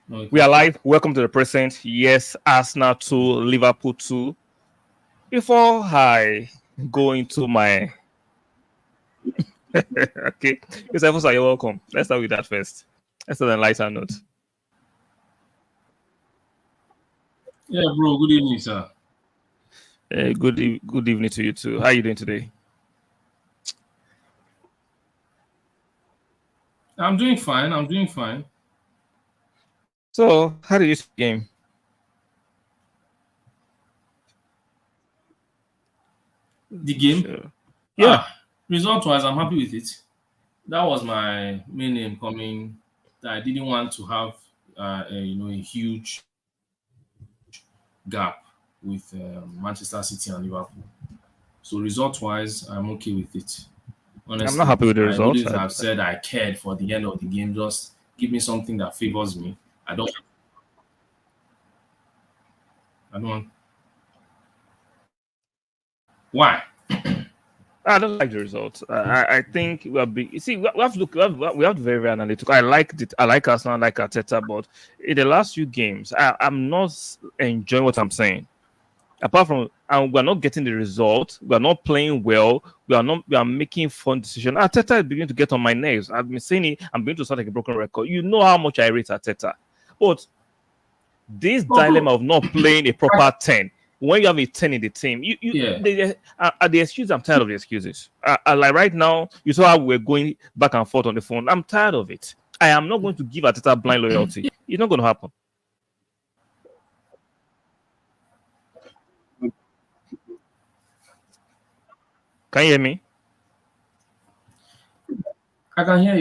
We Okay. are live. Welcome to the present. Yes, Arsenal 2, Liverpool 2. Before I go into my okay, Yusuf, you're welcome. Let's start with that first. Let's start on a lighter note. Yeah, bro. Good evening, sir. Good evening to you too. How are you doing today? I'm doing fine. I'm doing fine. So, how did you see the game? The game. Sure. Yeah. Result-wise, I'm happy with it. That was my main aim coming. That I didn't want to have, a huge gap with Manchester City and Liverpool. So result-wise, I'm okay with it. I'm not Honestly, happy with the I results. wouldn't have said I cared for the end of the game. Just give me something that favors me. I don't. I don't. Why? I don't like the results. I think we are big. You see, we have to look. We have to be very, very analytical. I like it. I like Arsenal. I like Arteta, but in the last few games, I'm not enjoying what I'm saying. Apart from, and we're not getting the result. We are not playing well. We are not. We are making fun decisions. Arteta is beginning to get on my nerves. I've been saying it. I'm beginning to sound like a broken record. You know how much I rate Arteta, but this Oh, bro. dilemma of not playing a proper 10 when you have a 10 in the team, Yeah. the excuse. I'm tired of the excuses. Like right now, you saw how we're going back and forth on the phone. I'm tired of it. I am not going to give Arteta blind loyalty. It's not going to happen. Can you hear me? I can hear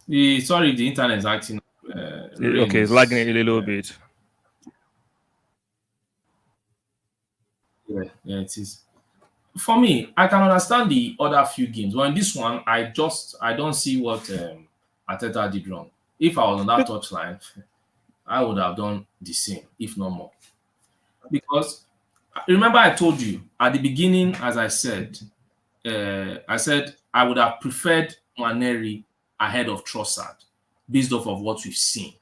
you. Sorry, the internet is acting. Rain Okay, it's lagging is. a little bit. Yeah, it is. For me, I can understand the other few games. But in this one, I don't see what Arteta did wrong. If I was on that touchline, I would have done the same, if not more. Because remember, I told you at the beginning, as I said I would have preferred Waneri ahead of Trossard, based off of what we've seen.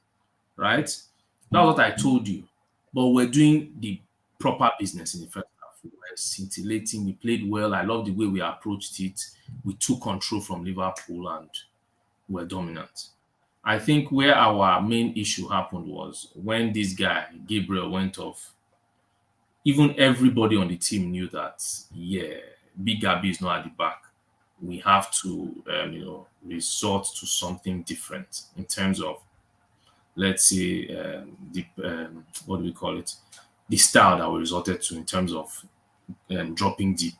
Right? That's what I told you. But we're doing the proper business in the first half. We were scintillating. We played well. I love the way we approached it. We took control from Liverpool and were dominant. I think where our main issue happened was when this guy, Gabriel, went off. Even everybody on the team knew that, yeah, Big Gabby is not at the back. We have to, resort to something different in terms of, let's say, what do we call it? The style that we resorted to in terms of dropping deep.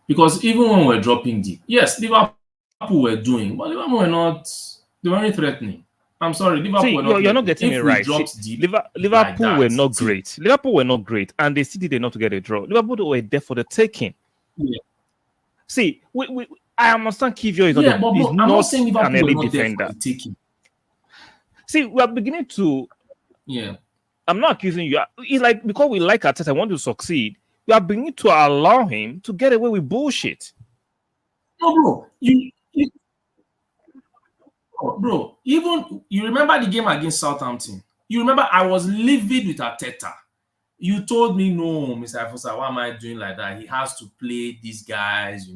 Because even when we're dropping deep, yes, Liverpool were doing, but Liverpool were not, they weren't threatening. I'm sorry, Liverpool See, were not you're not threatening. getting me If we right. See, dropped deep like Liverpool were that, not see, great. Liverpool were not great, and they still did not to get a draw. Liverpool were there for the taking. yeah, See, I understand Kivio is not yeah, but is bro, I'm not not saying an Liverpool were elite not there for defender. the taking. See, we are beginning to. Yeah. I'm not accusing you. It's like because we like Arteta, I want to succeed. We are beginning to allow him to get away with bullshit. No, bro, bro, even you remember the game against Southampton. You remember I was livid with Arteta. You told me, no, Mr. Ifosa, why am I doing like that? He has to play these guys,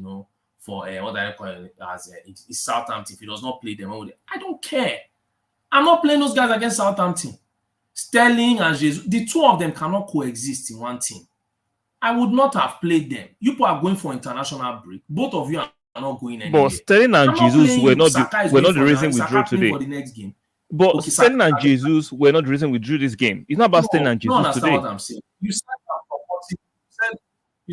for what I call it as it's Southampton. If he does not play them, I don't care. I'm not playing those guys against Southampton. Sterling and Jesus, the two of them cannot coexist in one team. I would not have played them. You people are going for international break. Both of you are not going But anywhere. Sterling and I'm not Jesus playing were you. not Saka is were going not the for reason now. we drew Saka playing today. for the next game. But Okay, Saka. Sterling and Jesus were not the reason we drew this game. It's not about Sterling No, and you don't Jesus understand today. what I'm saying. You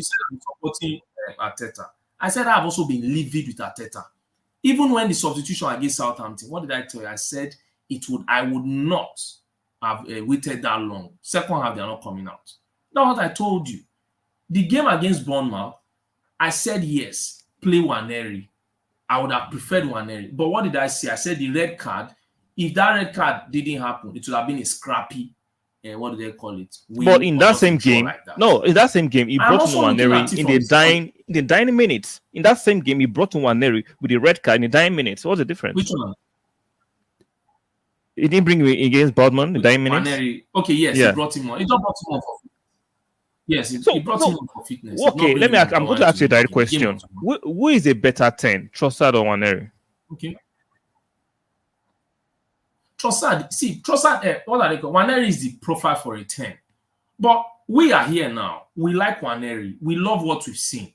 said I'm supporting Arteta. I said I've also been livid with Arteta. Even when the substitution against Southampton, what did I tell you? I said I would not have waited that long. Second half, they're not coming out. That's what I told you. The game against Bournemouth, I said yes, play Waneri. I would have preferred Waneri. But what did I say? I said the red card, if that red card didn't happen, it would have been a scrappy, what do they call it? But Win in or that just a same draw game, like that. no, in that same game, he I'm brought in also looking Waneri at it in from the the second. dying minutes. In that same game, he brought in Waneri with the red card in the dying minutes. What's the difference? Which one? He didn't bring me against Bodman in 9 minutes. Okay, yes, he Yeah. brought him on. He just brought him on for yes, he So brought him no. on for fitness. He's not Okay, let bringing me. him on I'm for going to wanting ask to you a win the direct game. The game question. was won. Who is a better 10, Trossard or Waneri? Okay. Trossard, what are they called? Waneri is the profile for a 10. But we are here now. We like Waneri. We love what we've seen.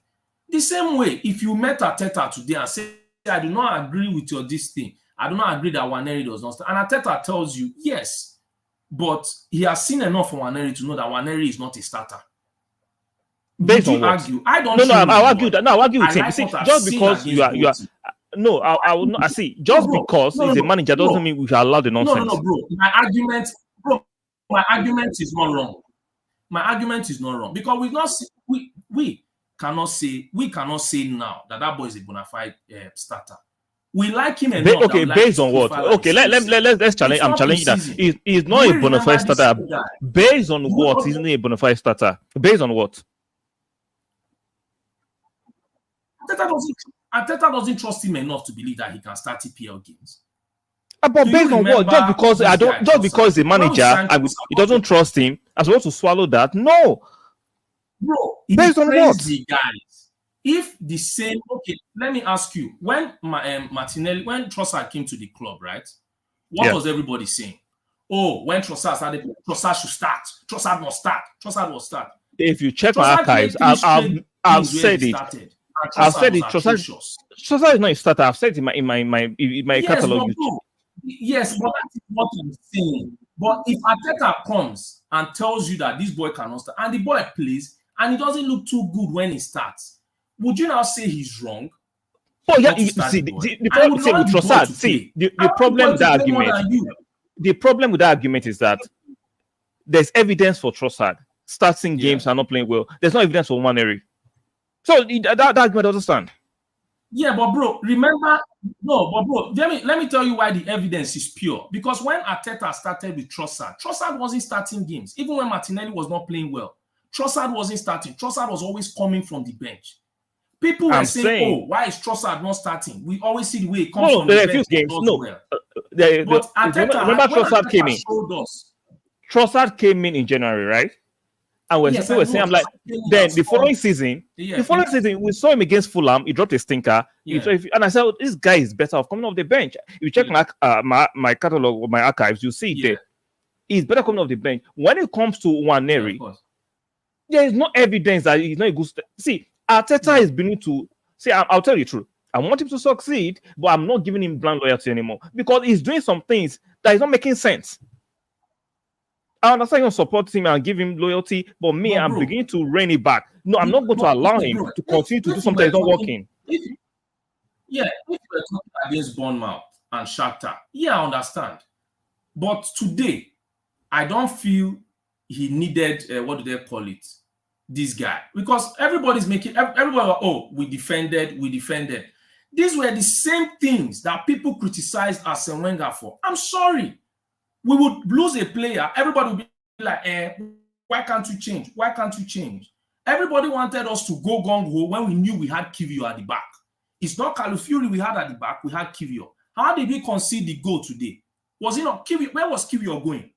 The same way, if you met Arteta today and say, I do not agree with your this thing, I do not agree that Waneri does not start. And Arteta tells you, yes, but he has seen enough from Waneri to know that Waneri is not a starter. Based Would on you what? argue? I don't. No, I'll argue much. that. No, I'll argue with I him. like See, what I've just seen because you against are. both. No, I will not. I see. Just bro, because he's a manager doesn't mean we should allow the nonsense. No, bro. My argument is not wrong. My argument is not wrong because we've not seen, we cannot say now that boy is a bona fide starter. We like him enough. Okay, based on what? Okay, let's challenge. I'm challenging that. He's not a bona fide starter. Based on what? Isn't he a bona fide starter? Based on what? Arteta doesn't trust him enough to believe that he can start EPL games. But based on what? Just because the manager, he doesn't trust him, I'm supposed to swallow that? No, bro. Based on what? The guys. If the same, okay, let me ask you: when Martinelli, when Trossard came to the club, right? What was everybody saying? Oh, when Trossard started, Trossard should start. Trossard must start. Trossard will start. If you check my archives, I've said it. I've said it. Trossard is not a starter. I've said it in my catalog. Yes, but that's what I'm saying. But if Arteta comes and tells you that this boy cannot start, and the boy plays, and he doesn't look too good when he starts, would you now say he's wrong? Oh yeah, the problem with Trossard. The problem with that argument. The problem with that argument is that there's evidence for Trossard starting games and not playing well. There's no evidence for Waneri. So that argument doesn't stand. Yeah, but bro, remember, let me tell you why the evidence is pure. Because when Arteta started with Trossard wasn't starting games. Even when Martinelli was not playing well, Trossard wasn't starting. Trossard was always coming from the bench. People were saying, "Oh, why is Trossard not starting?" We always see the way it comes from the bench. Few games. But Arteta, remember Trossard came in. Trossard came in January, right? And when people were saying, I'm like, then the following season, we saw him against Fulham. He dropped a stinker. And I said, oh, this guy is better off coming off the bench. If you check my catalog or my archives, you see there. He's better coming off the bench. When it comes to Waneri, there is no evidence that he's not a good. See, Arteta is beginning to say, I'll tell you the truth. I want him to succeed, but I'm not giving him blind loyalty anymore because he's doing some things that is not making sense. I understand you support him and give him loyalty, but me, I'm beginning to rein it back. No, I'm not going to allow him to continue to do something that's not working. If you're talking against Bournemouth and Shakhtar, I understand. But today, I don't feel he needed, what do they call it? This guy. Because everybody's making, everybody, we defended. These were the same things that people criticized Arsene Wenger for. I'm sorry. We would lose a player. Everybody would be like, why can't you change? Why can't you change? Everybody wanted us to go gung-ho when we knew we had Kivio at the back. It's not Calafiori we had at the back. We had Kivio. How did we concede the goal today? Was it not Kivio? Where was Kivio going?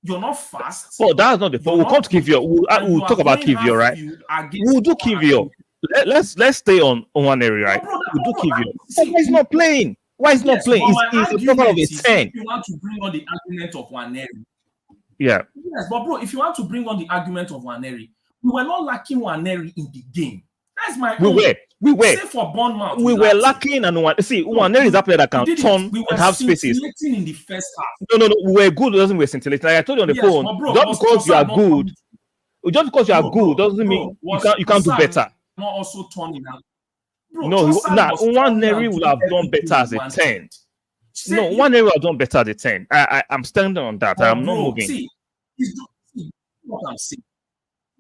You're not fast. Oh, that's not the point. We'll come to Kivio. We'll talk about Kivio, right? We'll do Kivio. Let's stay on one area, right? We'll do Kivio. He's not playing. Why is not playing? He's a profile of a 10. If you want to bring on the argument of Waneri. Yeah. Yes, but bro, if you want to bring on the argument of Waneri, we were not lacking Waneri in the game. That's my own. We were. Say for Bournemouth, we were lacking and Waneri is a player that can turn and have spaces. In the first half. No. We were good doesn't mean scintillating. Like I told you on the phone, bro, just because you are good, doesn't mean you can't do better. Not also turning out. Bro, Waneri would have done better as a 10. No, Waneri would have done better as a 10. I'm standing on that. I'm not moving. See what I'm saying.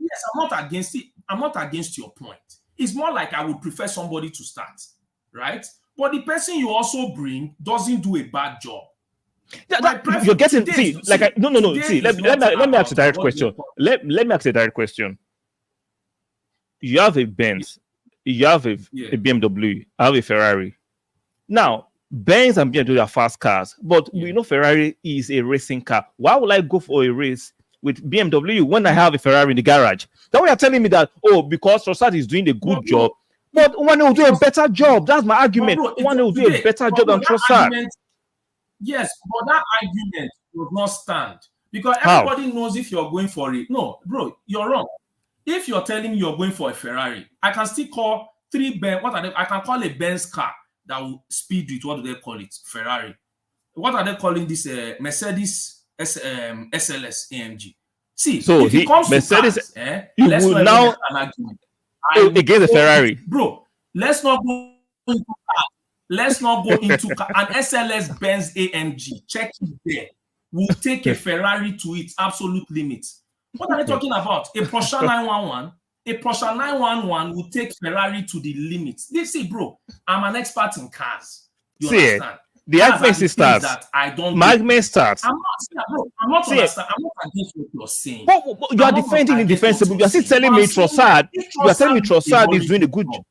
Yes, I'm not against it. I'm not against your point. It's more like I would prefer somebody to start, right? But the person you also bring doesn't do a bad job. You're getting no. See, let me ask a direct question. Let me ask a direct question. You have a Benz. You have a BMW, I have a Ferrari. Now, Benz and BMW are fast cars, but we know Ferrari is a racing car. Why would I go for a race with BMW when I have a Ferrari in the garage? That way you're telling me that, oh, because Trossard is doing a good job, but one will do a better job. That's my argument. One will do a better job than Trossard. Yes, but that argument does not stand. Because everybody knows if you're going for it. No, bro, you're wrong. If you're telling me you're going for a Ferrari, I can still call 3 Benz. What are they? I can call a Benz car that will speed with, what do they call it? Ferrari. What are they calling this? Mercedes SLS AMG. See, so if it comes Mercedes, to cars, you let's would not now an argument against the Ferrari. Bro, let's not go into cars. Let's not go into an SLS Benz AMG. Check it there. We'll take a Ferrari to its absolute limit. What are they talking about? A Porsche 911? A Porsche 911 will take Ferrari to the limit. They say, bro, I'm an expert in cars. You understand? The argument starts. I don't. My argument starts. I'm not against what you're saying. But you are defending indefensible. You are still telling me Trossard. You are telling me Trossard is doing a good job.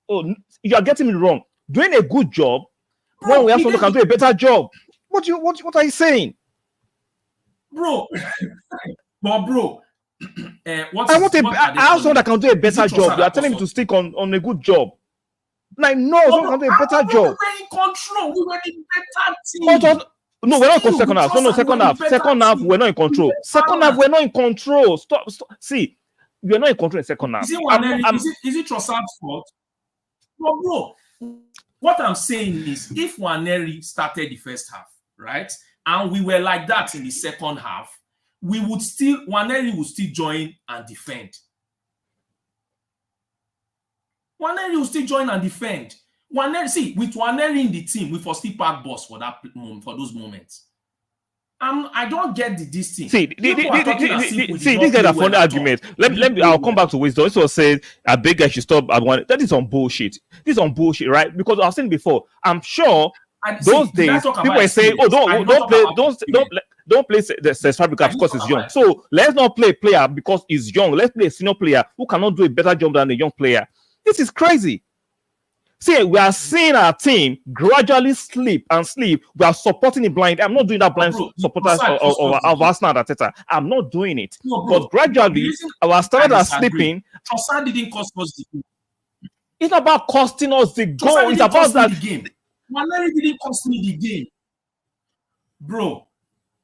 Oh, you are getting me wrong. Doing a good job when we have someone who can do a better job. What are you saying? Bro, but bro, I have someone that can do a better job. You are telling me to stick on a good job. Like, no, someone can do a better job. We were in control. We were in better team. No, we're not in second half. No, second half. Second half, we're not in control. Second half, we're not in control. Stop. See, we're not in control in second half. Is it Trossard's fault? No, bro. What I'm saying is, if Nwaneri started the first half, right, and we were like that in the second half, Nwaneri would still join and defend. Nwaneri will still join and defend. With Nwaneri in the team, we for still park boss for that moment, for those moments. I don't get this thing. See, these guys are funny arguments. I'll come back to wisdom. This was said, I beg I should stop at one. That is on bullshit. This is on bullshit, right? Because I've seen before. I'm sure those days people were saying, "Oh, don't play the Fabrica because he's young." So let's not play a player because he's young. Let's play a senior player who cannot do a better job than a young player. This is crazy. See, we are seeing our team gradually sleep. We are supporting it blind. I'm not doing that blind supporters of Arsenal and Arteta. I'm not doing it. No, but gradually, our standards are sleeping. Trossard didn't cost us the game. It's not about costing us the goal. It's about that game. Nwaneri didn't cost me the game, bro.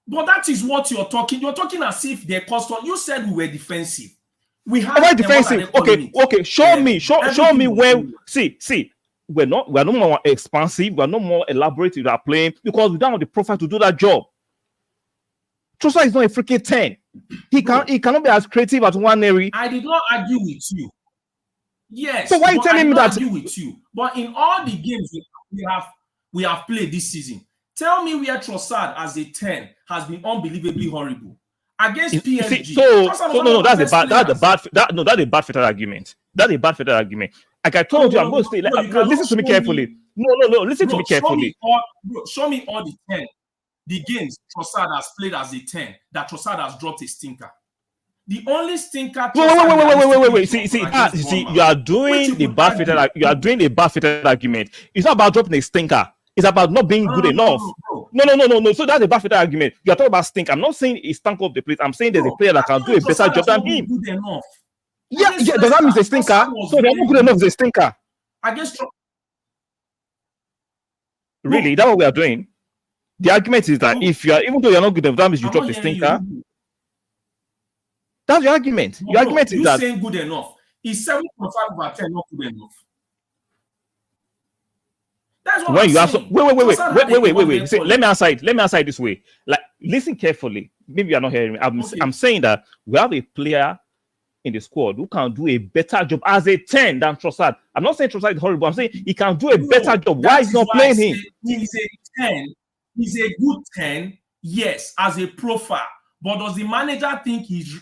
But that is what you're talking. You're talking as if they cost us. You said we were defensive. We have defensive. Okay. Show me where. See. We're no more expansive. We're no more elaborate with our playing because we don't have the profile to do that job. Trossard is not a freaking 10. He cannot be as creative as Nwaneri. I did not argue with you. Yes. So why are you telling me that? I argue with you. But in all the games we have played this season, tell me where Trossard as a 10 has been unbelievably horrible against PSG. That's a bad fatal argument. That's a bad fatal argument. Like I told you, I'm going to say, listen to me carefully. No, listen to me carefully. Show me all the 10, the games Trossard has played as a 10 that Trossard has dropped a stinker. The only stinker. Wait. See, you are doing the bad fatal. You are doing a bad fatal argument. It's not about dropping a stinker. It's about not being good enough. No. So that's a bad fatal argument. You are talking about stink. I'm not saying he stank off the place. I'm saying there's a player that can do a better job than him. Good enough. Yeah. Does that mean he's a stinker? So they're not good enough as a stinker. Really, that's what we are doing. The argument is that if you are, even though you're not good enough, that means you drop the stinker. That's your argument. Your argument is that saying good enough. Is 7.5 over 10 not good enough? That's what when you have wait. See, let me answer it this way. Like, listen carefully. Maybe you're not hearing me. I'm saying that we have a player in the squad who can do a better job as a 10 than Trossard. I'm not saying Trossard is horrible. I'm saying he can do a better job. Why is not playing him? He's a 10. He's a good 10. Yes, as a profile. But does the manager think he's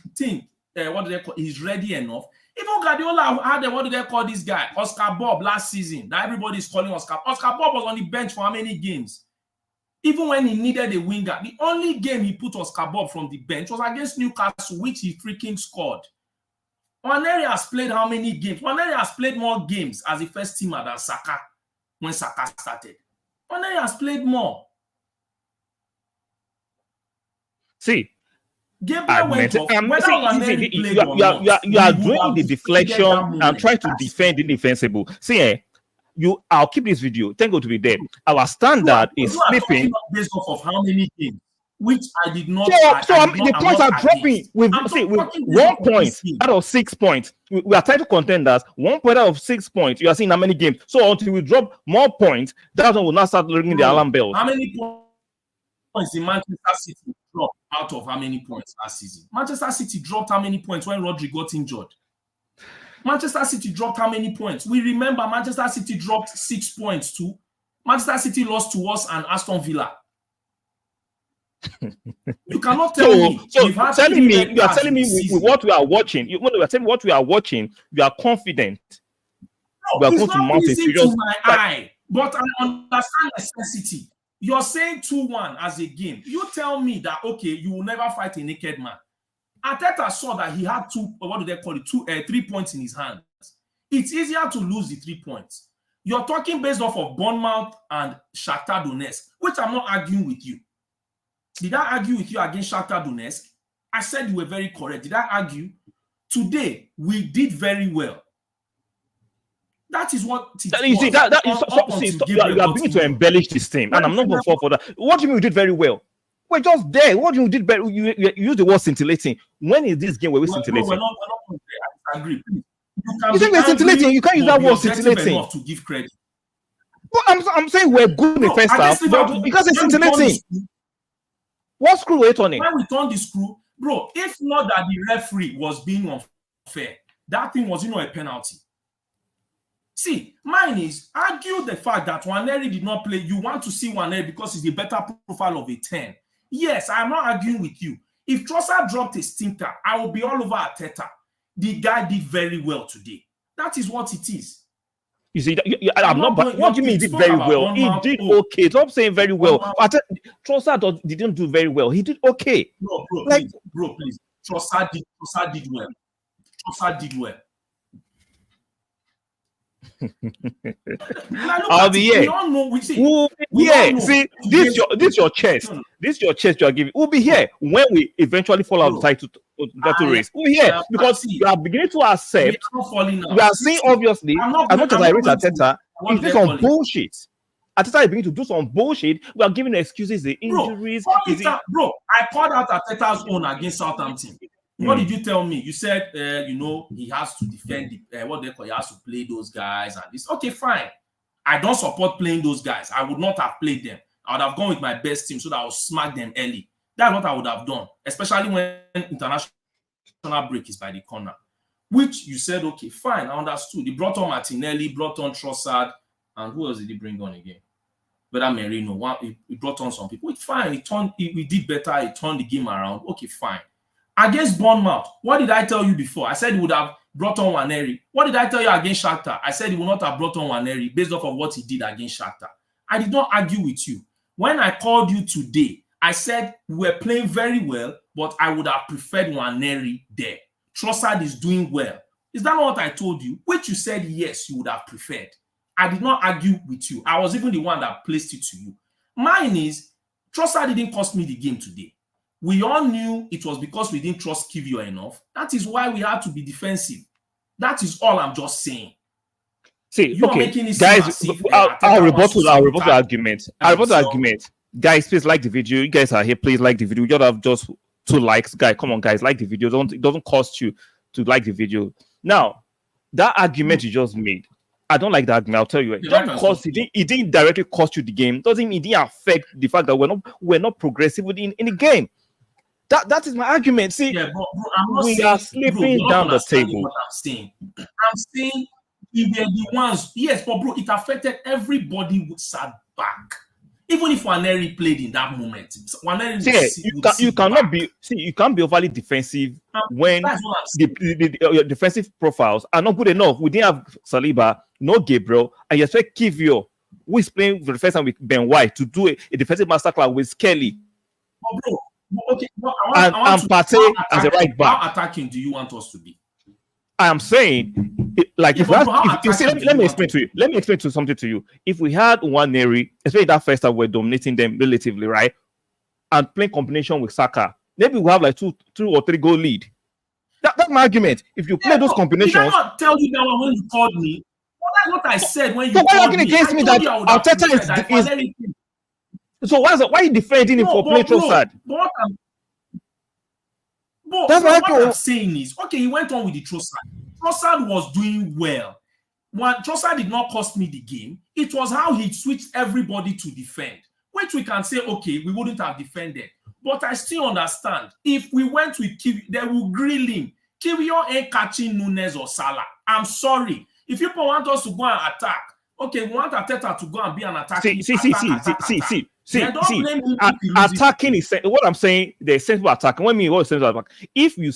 ready enough? Even Guardiola had what do they call this guy? Oscar Bob last season. That everybody's calling Oscar. Oscar Bob was on the bench for how many games? Even when he needed a winger, the only game he put Oscar Bob from the bench was against Newcastle, which he freaking scored. Nwaneri has played how many games? Nwaneri has played more games as a first teamer than Saka when Saka started. Waneri has played more. See, Gabriel went off. Whether see, Waneri you played or not, you are we would doing have the defended deflection that and moment. trying to defend the indefensible. See, I'll keep this video. Thank God to be there. Our standard is You are sleeping. talking based off of how many games, which I did not. The points are dropping. With 1 point out of 6 points, we are title contenders. 1 point out of 6 points. You are seeing how many games. So until we drop more points, that's when we'll not start ringing the alarm bells. How many points did Manchester City drop out of how many points last season? Manchester City dropped how many points when Rodri got injured? Manchester City dropped how many points? We remember Manchester City dropped 6 points too. Manchester City lost to us and Aston Villa. You cannot tell me. So you are telling me with what we are watching. You are telling me what we are watching. You are confident. No, it's not pleasing to my eye, but I understand necessity. You're saying 2-1 as a game. You tell me that okay, you will never fight a naked man. Arteta saw that he had 3 points in his hands. It's easier to lose the 3 points. You're talking based off of Bournemouth and Shakhtar Donetsk, which I'm not arguing with you. Did I argue with you against Shakhtar Donetsk? I said you were very correct. Did I argue? Today, we did very well. That is what you see. You are beginning to embellish this team, and I'm not going to fall for that. What do you mean we did very well? We're just there. What do you did better? You use the word scintillating. When is this game where we're scintillating? We're not I disagree. You think we're scintillating? You can't use that word scintillating. To give credit. But I'm saying we're good in the first half because it's scintillating. What screw were you turning? When we turned the screw, bro, if not that the referee was being unfair, that thing was, a penalty. See, mine is argue the fact that Waneri did not play. You want to see Waneri because he's a better profile of a 10. Yes, I'm not arguing with you. If Trossard dropped a stinker, I will be all over Arteta. The guy did very well today. That is what it is. You see, I'm not. What do you mean he did very well? He did okay. Stop saying very well. Trossard didn't do very well. He did okay. Bro, please. Trossard did well. Trossard did well. I'll be here. See, this your chest. This your chest you are giving. We'll be here when we eventually fall out of the title race. We'll be here because you are beginning to accept. We are seeing obviously, as much as I rate Arteta, he's doing some bullshit. Arteta is beginning to do some bullshit. We are giving excuses, the injuries. Bro, I called out Arteta's own against Southampton. What did you tell me? You said, he has to defend he has to play those guys and this. Okay, fine. I don't support playing those guys. I would not have played them. I would have gone with my best team so that I would smack them early. That's what I would have done, especially when international break is by the corner. Which you said, okay, fine, I understood. He brought on Martinelli, brought on Trossard, and who else did he bring on again? Better Merino. He brought on some people. It's fine. We did better. He turned the game around. Okay, fine. Against Bournemouth, what did I tell you before? I said he would have brought on Waneri. What did I tell you against Shakhtar? I said he would not have brought on Waneri based off of what he did against Shakhtar. I did not argue with you. When I called you today, I said we were playing very well, but I would have preferred Waneri there. Trossard is doing well. Is that not what I told you? Which you said, yes, you would have preferred. I did not argue with you. I was even the one that placed it to you. Mine is, Trossard didn't cost me the game today. We all knew it was because we didn't trust Kivio enough. That is why we had to be defensive. That is all I'm just saying. See, guys, I'll rebut the argument. Guys, please like the video. You guys are here. Please like the video. You don't have just 2 likes. Guys, come on, guys, like the video. It doesn't cost you to like the video. Now, that argument you just made, I don't like that argument. I'll tell you. Just because it didn't directly cost you the game, doesn't mean it didn't affect the fact that we're not progressive in the game. That is my argument. See, bro, we are slipping down the table. What I'm saying we were the ones. Yes, but bro, it affected everybody who sat back. Even if Waneri played in that moment, you can't be overly defensive when your defensive profiles are not good enough. We didn't have Saliba, no Gabriel, and you expect Kivio, who is playing for the first time with Ben White, to do a defensive masterclass with Kelly. Oh, bro. Okay, and Partey as a right back. How attacking do you want us to be? I am saying Like if we but had, bro, how if you see, attacking do let you me want explain to to you. Let me explain to something to you. If we had one Neri, especially that first half, we're dominating them relatively, right? And playing combination with Saka, maybe we have like two or three goal lead. That's my argument. If you play Yeah, those bro, did I combinations, not tell you that one when you called me? Well, that's what I so, said when so you why are you called arguing me. against I me told that you I would have Arteta preferred that if is Waneri came. so why are you defending him No, for playing but bro, Trossard? That's my what I'm argument. saying is, okay, he went on with the Trossard. Trossard was doing well. When Trossard did not cost me the game, it was how he switched everybody to defend, which we can say, okay, we wouldn't have defended. But I still understand. If we went with Kiwi, they will grill him. Kiwior ain't catching Nunes or Salah. I'm sorry. If people want us to go and attack, okay, we want Arteta to go and be an attacking, attack. Then don't blame him if he loses. Attacking is what I'm saying. The sensible attacking. What I mean, what is sensible attack? If you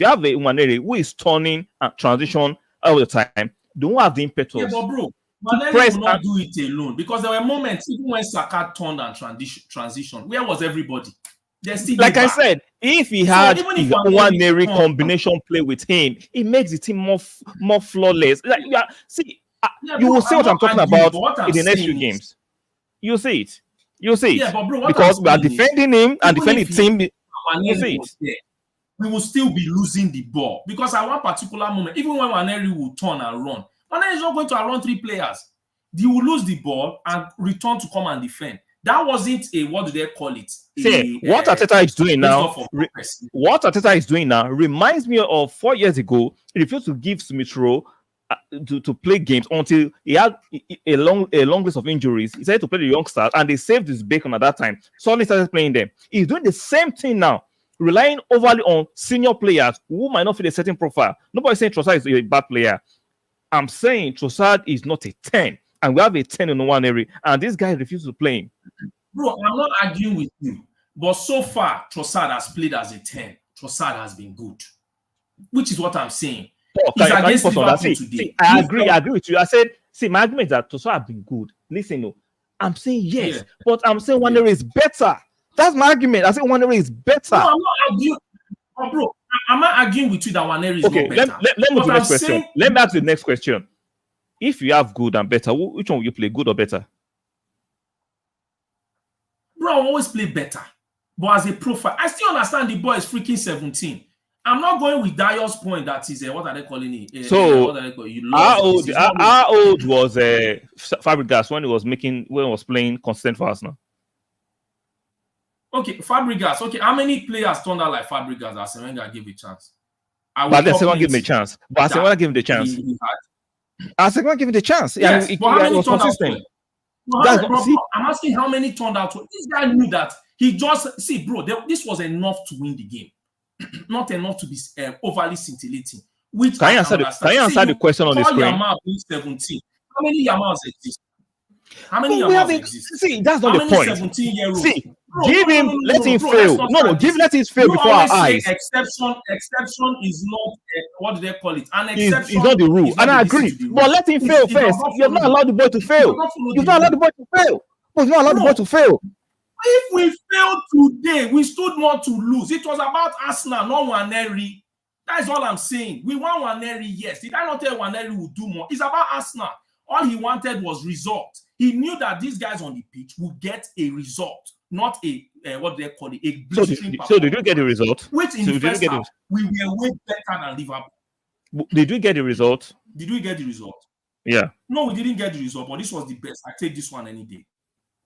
have a Waneri who is turning and transition all the time, don't have the impetus. Yeah, but bro, Waneri will not do it alone because there were moments even when Saka turned and transition. Where was everybody? Like I said, if he had Waneri combination play with him, it makes the team more flawless. Like, you will see what I'm talking about in the next few games. You'll see it. You'll see it. Yeah, but bro, because we are defending him and defending the team. You'll see it. We will still be losing the ball because at one particular moment, even when Waneri will turn and run, Waneri is not going to outrun three players. He will lose the ball and return to come and defend. That wasn't what do they call it? What Arteta is doing now, reminds me of 4 years ago. He refused to give Smith Rowe to play games until he had a long list of injuries. He decided to play the youngsters, and they saved his bacon at that time. Suddenly started playing them. He's doing the same thing now, relying overly on senior players who might not fit a certain profile. Nobody's saying Trossard is a bad player. I'm saying Trossard is not a 10, and we have a 10 in one area, and this guy refuses to play him. Bro, I'm not arguing with you, but so far Trossard has played as a 10. Trossard has been good, which is what I'm saying. He's against Liverpool today. I agree with you. I said, my argument is that Trossard has been good. Listen, no, I'm saying yes, but I'm saying Waneri is better. That's my argument. I say Waneri is better. No, I'm not arguing. Oh, bro, I'm not arguing with you that Waneri is not better. Let me do the next question. Let me ask the next question. If you have good and better, which one will you play, good or better? Bro, I always play better. But as a profile, I still understand the boy is freaking 17. I'm not going with Dio's point that is what are they calling it? So how old was Fabregas when he was playing consistent for Arsenal? Okay, Fabregas. Okay, how many players turned out like Fabregas that Wenger gave a chance? But Wenger gave him a chance. But Wenger gave him the chance. Wenger gave him the chance. Yes, he but how many was turned consistent. out? I'm asking how many turned out. This guy knew that he just this was enough to win the game, not enough to be overly scintillating. Which can you answer the question on the screen? Yamal 17. How many Yamals exist? How many Yamals exist? See, that's not the point. 17-year-olds? See, let him fail. Let him fail before our eyes. Exception is not what do they call it? An exception is not the rule, and I agree. But let him fail first. You're not allowed the boy to fail. You've not allowed the boy to fail. You've not allowed the boy to fail. If we failed today, we stood more to lose. It was about Arsenal, not Waneri. That's all I'm saying. We want Waneri, yes. Did I not tell Waneri would do more? It's about Arsenal. All he wanted was results. He knew that these guys on the pitch would get a result, not a what do they call it? A blistering so did you get the result? Which in the first half, we were way better than Liverpool. Did we get the result? Did we get the result? Yeah. No, we didn't get the result, but this was the best. I take this one any day.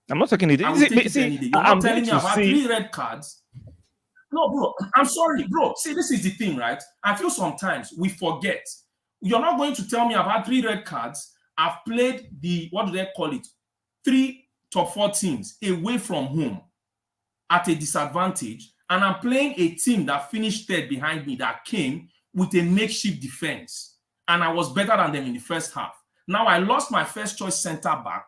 I'm not taking it. I will take it any day. You're not telling me about 3 red cards. No, bro. I'm sorry, bro. See, this is the thing, right? I feel sometimes we forget. You're not going to tell me about 3 red cards. I've played what do they call it? 3 top 4 teams away from home at a disadvantage. And I'm playing a team that finished third behind me that came with a makeshift defense. And I was better than them in the first half. Now I lost my first choice center back.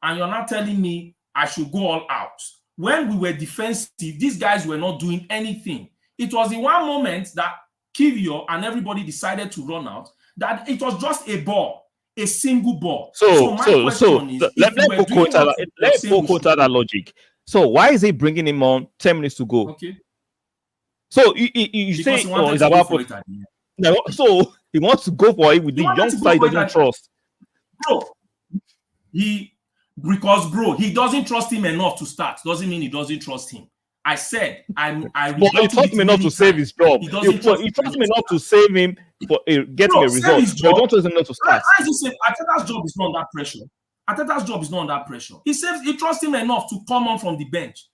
And you're not telling me I should go all out. When we were defensive, these guys were not doing anything. It was in one moment that Kiwior and everybody decided to run out, that it was just a ball, a single ball. So my question is, let's go quote that logic. So why is he bringing him on 10 minutes to go? Okay. So you say it's about He wants to go for it with He the wanted young to star go he for it, doesn't and trust. bro, he doesn't trust him enough to start. Doesn't mean he doesn't trust him. I said I But he rebutted trusts it him enough to many save times. his job. He doesn't trust He him trusts him enough to enough to start. save him for getting Bro, a save result. his But he job. don't trust him enough to start. How is he saying Arteta's job is not under pressure? Arteta's job is not under pressure. He trusts him enough to come on from the bench.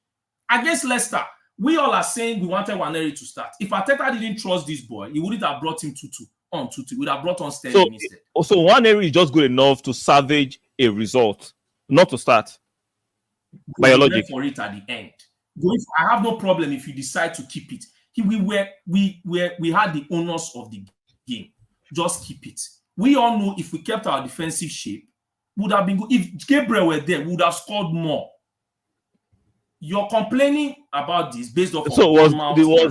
Against Leicester, we all are saying we wanted Waneri to start. If Arteta didn't trust this boy, he wouldn't have brought him 2-2 on 2-2. He would have brought on Sterling instead. So one area is just good enough to salvage a result, not to start. By your logic. For it at the end. I have no problem if you decide to keep it. We had the owners of the game. Just keep it. We all know if we kept our defensive shape, would have been good. If Gabriel were there, we would have scored more. You're complaining about this based off. So was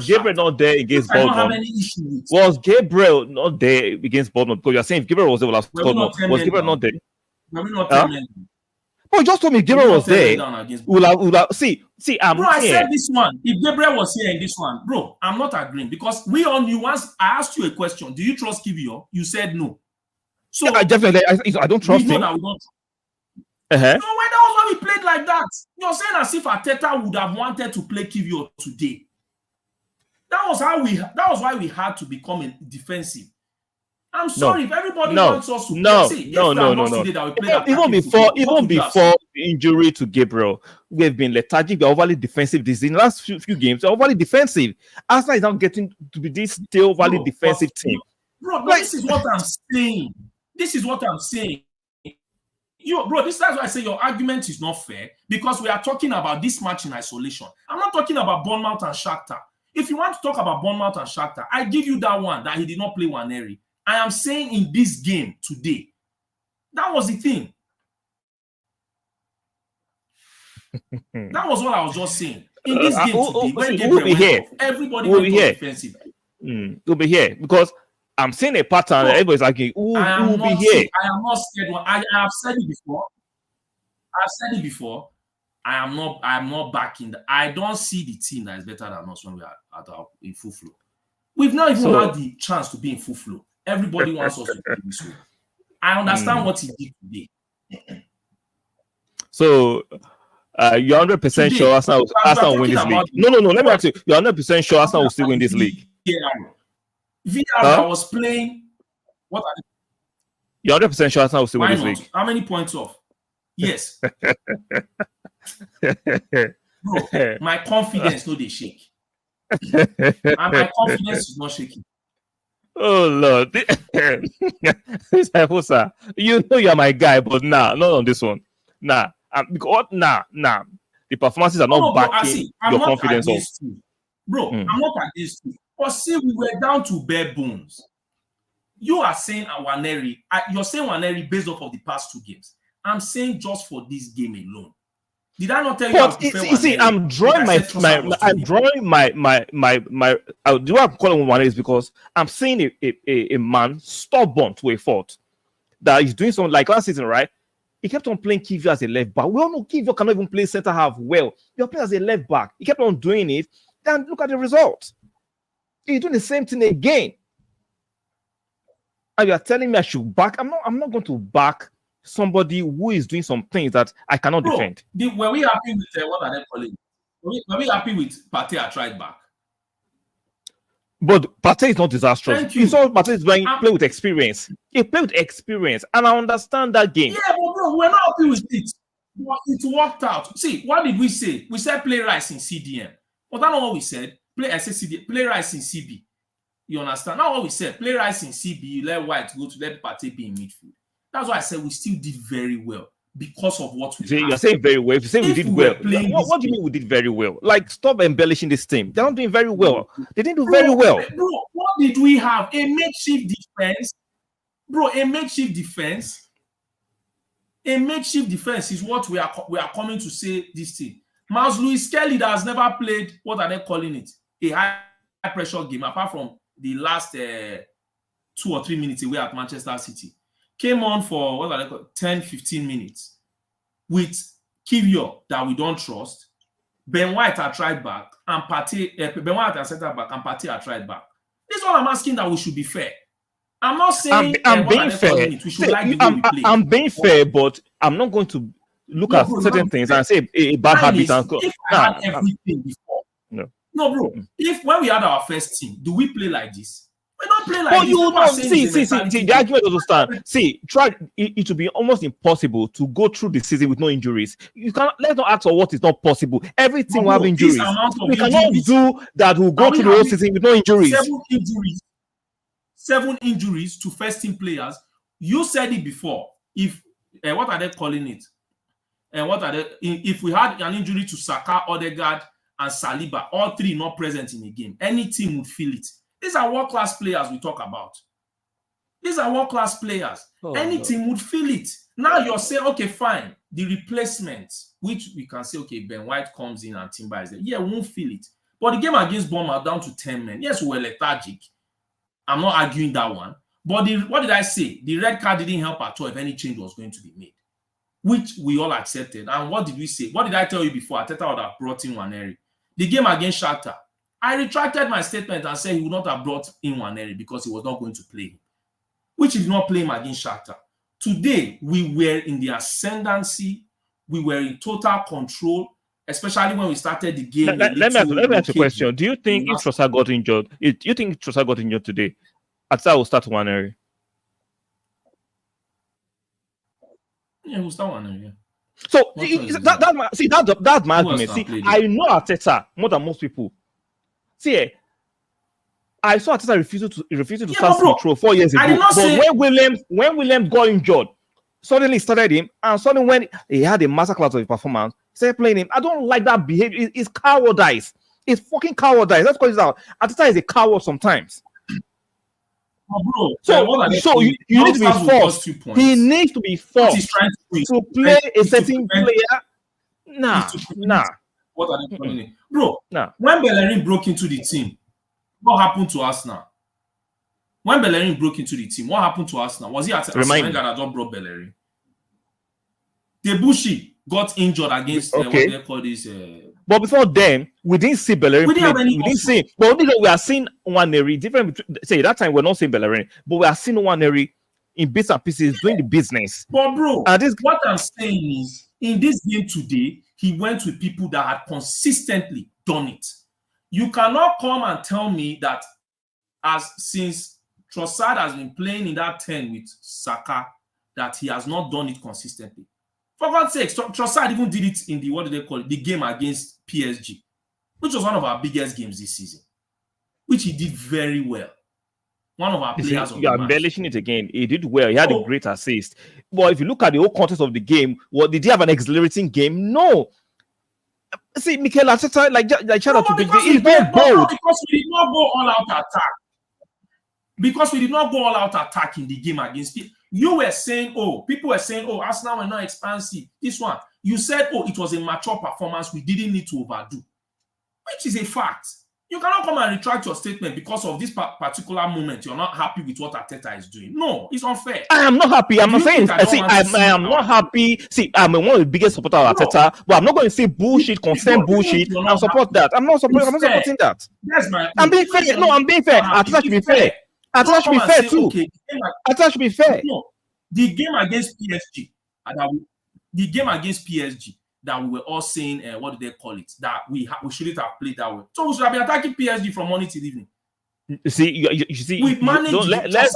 Gabriel not there against Bournemouth? I don't have any issue with. Was Gabriel not there against Bournemouth? Because you're saying if Gabriel was there, would have scored more. Was Gabriel not there? Were we not 10 men? Oh, just told me Gabriel was there. We'll have, see, bro, I said this one. If Gabriel was here in this one, bro, I'm not agreeing because we all knew once I asked you a question, do you trust Kivio? You said no. So yeah, definitely, I don't trust him. That we don't. No, when that was why we played like that. You're saying as if Arteta would have wanted to play Kivio today. That was why we had to become defensive. I'm sorry if everybody wants us to play. Even before the injury to Gabriel, we've been lethargic. We're overly defensive. In the last few games, we're overly defensive. Arsenal is now getting to be this still overly defensive team. Bro, this is what I'm saying. This is what I'm saying. That's why I say your argument is not fair because we are talking about this match in isolation. I'm not talking about Bournemouth and Shakhtar. If you want to talk about Bournemouth and Shakhtar, I give you that one that he did not play Waneri. I am saying in this game today, that was the thing. That was what I was just saying. In this game today, when Gabriel went off, everybody went defensive. We'll be here because I'm seeing a pattern. Everybody's like, who will be here? I am not scared. I have said it before. I am not backing. I don't see the team that is better than us when we are in full flow. We've not even had the chance to be in full flow. Everybody wants us to be this way. I understand what he did today. So you're 100% sure Arsenal will win this league? No. Let me ask you. You're 100% sure Arsenal will still win this league? VR was playing. What are You're 100% sure Arsenal will still win this league? How many points off? Yes. Bro, my confidence no dey shake. And my confidence is not shaking. Oh Lord. You know you're my guy, but not on this one. Because the performances are not backing your confidence off. Bro, I'm not against you. But see, we were down to bare bones. You are saying Waneri. You're saying Waneri based off of the past 2 games. I'm saying just for this game alone. Did I not tell you? But you see, I'm drawing my do I call him Waneri is because I'm seeing a man stubborn to a fault that he's doing something like last season, right? He kept on playing Kivio as a left back. We all know Kivio cannot even play center half well. You're playing as a left back. He kept on doing it. Then look at the result. He's doing the same thing again. And you are telling me I should back. I'm not going to back somebody who is doing some things that I cannot defend. Were we happy with what are they calling? Were we happy with Partey at right back? But Partey is not disastrous. You saw Partey is play with experience. He played with experience, and I understand that game. Yeah, but bro, we're not happy with it. It worked out. See, what did we say? We said play Rice in CDM. Was that not what we said? Play Rice in CB. You understand? Not what we said. Play Rice in CB. You let White go to let Partey be in midfield. That's why I said we still did very well because of what we did. You're saying very well. If you say we did well, what do you mean we did very well? Like, stop embellishing this team. They're not doing very well. They didn't do very well. Bro, what did we have? A makeshift defense. Bro, a makeshift defense. A makeshift defense is what we are coming to say this thing. Miles Lewis Kelly that has never played, what are they calling it? A high pressure game, apart from the last 2 or 3 minutes away at Manchester City. Came on for, what are they called, 10-15 minutes with Kivio that we don't trust, Ben White at right back, and Ben White at center back, and Partey at right back. This is all I'm asking, that we should be fair. I'm not saying I'm what being are they calling fair. it? We should See, like the way we play. I'm being fair, but I'm not going to look No, at bro, certain things and say a bad mine habit is and if I nah, had everything before. no. No, bro. If when we had our first team, do we play like this? We don't play like But this. you People are know, saying see, it's a see, mentality the thing. argument doesn't stand. See, it will be almost impossible to go through the season with no injuries. You cannot, let's not ask for what is not possible. Every team But will have bro, this injuries. amount of We cannot injuries, do that. We'll go are we through the whole having season with no injuries. 7 injuries to first team players? You said it before. If what are they calling it? And what are they? If we had an injury to Saka, Odegaard, and Saliba, all three not present in a game, any team would feel it. These are world-class players we talk about. These are world-class players. Any team would feel it. Now you're saying, okay, fine. The replacement, which we can say, okay, Ben White comes in and Timber is there. Yeah, we won't feel it. But the game against Bournemouth down to 10 men. Yes, we were lethargic. I'm not arguing that one. But what did I say? The red card didn't help at all if any change was going to be made, which we all accepted. And what did we say? What did I tell you before? Arteta would have brought in Nwaneri. The game against Shakhtar, I retracted my statement and said he would not have brought in Nwaneri because he was not going to play him, which he did not play him against Shakhtar. Today, we were in the ascendancy. We were in total control, especially when we started the game. Let me ask you a question. Do you think if Trossard got injured, today, Arteta will start Nwaneri? Yeah, we'll start Nwaneri, yeah. So that's my argument. See, I know Arteta more than most people. See, I saw Arteta refusing to start Smith 4 years ago. But when Williams got injured, suddenly started him, and suddenly when he had a masterclass of his performance, started playing him. I don't like that behavior. It's cowardice. It's fucking cowardice. Let's call it out. Arteta is a coward sometimes. Oh, bro, so you need to be forced. He needs to be forced to play a certain player. Nah. What are they calling it? Bro, when Bellerin broke into the team, what happened to us now? When Bellerin broke into the team, what happened to us now? Was he at Arsenal that just brought Bellerin? Debussy got injured against what they call this. But before then, we didn't see Bellerin play. We didn't see. But we are seeing Nwaneri different. Say that time we're not seeing Bellerin, but we are seeing Nwaneri in bits and pieces doing the business. But bro, what I'm saying is, in this game today, he went with people that had consistently done it. You cannot come and tell me that since Trossard has been playing in that 10 with Saka, that he has not done it consistently. For God's sake, Trossard even did it in the game against PSG, which was one of our biggest games this season, which he did very well. One of our players. You are embellishing it again. He did well. He had a great assist. But if you look at the whole context of the game, did he have an exhilarating game? No. See, Mikel Arteta, shout out to Big D. He's not bold. Because we did not go all out attack. Because we did not go all out attack in the game against PSG. You were saying, people were saying, Arsenal were not expansive. This one, you said, it was a mature performance. We didn't need to overdo, which is a fact. You cannot come and retract your statement because of this particular moment. You're not happy with what Arteta is doing. No, it's unfair. I am not happy. I'm not saying. I am not happy. See, I'm one of the biggest supporters of Arteta, but I'm not going to say bullshit, constant bullshit, and support that. I'm not supporting that. I'm being fair. No, I'm being fair. Arteta should be fair. Arteta should be fair too. Arteta should be fair. No, the game against PSG, that we were all saying, what do they call it? That we shouldn't have played that way. So we should have been attacking PSG from morning till evening. You see, you see, we managed. Let's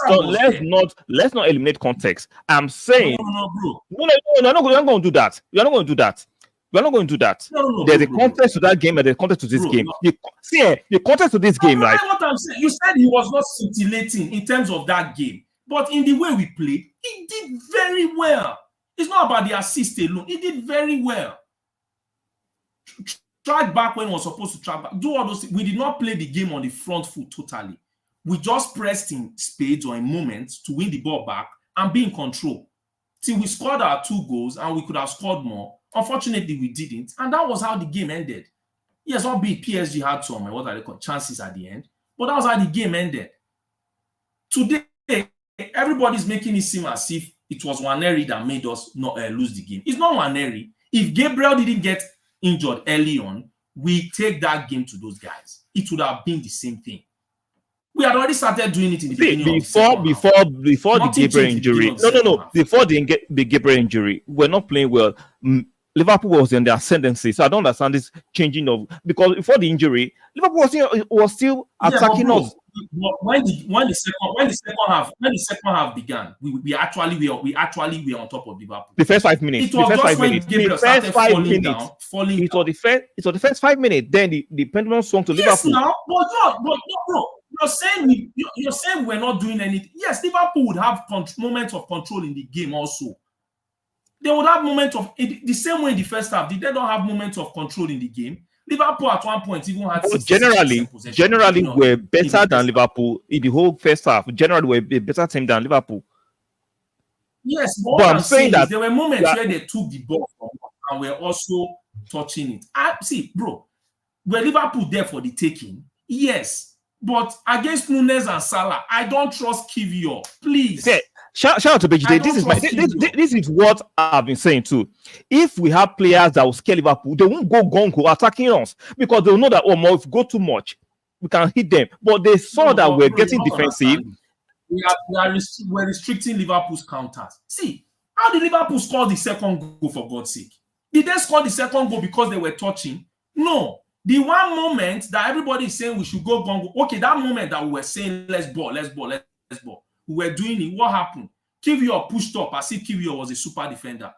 not eliminate context. I'm saying, no, bro. No, you're not going to do that. You're not going to do that. We're not going to do that. No, there's a context to that game and there's a context to this game. No. The context to this game, like what I'm saying. You said he was not scintillating in terms of that game, but in the way we played, he did very well. It's not about the assist alone. He did very well. Track back when he was supposed to track back. Do all those things. We did not play the game on the front foot totally. We just pressed in spades or in moments to win the ball back and be in control. Till we scored our 2 goals and we could have scored more. Unfortunately, we didn't. And that was how the game ended. Yes, albeit PSG had some chances at the end. But that was how the game ended. Today, everybody's making it seem as if it was Nwaneri that made us not lose the game. It's not Nwaneri. If Gabriel didn't get injured early on, we take that game to those guys. It would have been the same thing. We had already started doing it in the See, beginning of the second half. before the Nothing Gabriel changed in the beginning injury. of the No, no, second no. half. Before the Gabriel injury, we're not playing well. Liverpool was in the ascendancy, so I don't understand this changing of, because before the injury, Liverpool was still Yeah, but attacking bro, us. when the second half began, we actually were on top of Liverpool. The first 5 minutes. It was just when The Gabriel first started five falling minutes. down, falling It was down. the first 5 minutes. Then the pendulum swung to Yes, Liverpool. now, but no, bro. You're saying we're not doing anything. Yes, Liverpool would have moments of control in the game also. They would have moments of the same way in the first half. Did they not have moments of control in the game? Liverpool at one point even had 66% possession. Generally, we're better than Liverpool in the whole first half. Generally, we're a better team than Liverpool. Yes, but what I'm saying is there were moments where they took the ball from us and were also touching it. See, bro, were Liverpool there for the taking? Yes, but against Nunes and Salah, I don't trust Kivior. Please. Okay. Shout out to BGD. This is what I've been saying too. If we have players that will scare Liverpool, they won't go gongo attacking us because they'll know that if we go too much, we can hit them. But they saw that we're getting defensive. We're restricting Liverpool's counters. See, how did Liverpool score the second goal, for God's sake? Did they score the second goal because they were touching? No. The one moment that everybody is saying we should go gongo, okay, that moment that we were saying let's ball. We were doing it. What happened? Kivior pushed up as if Kivior was a super defender.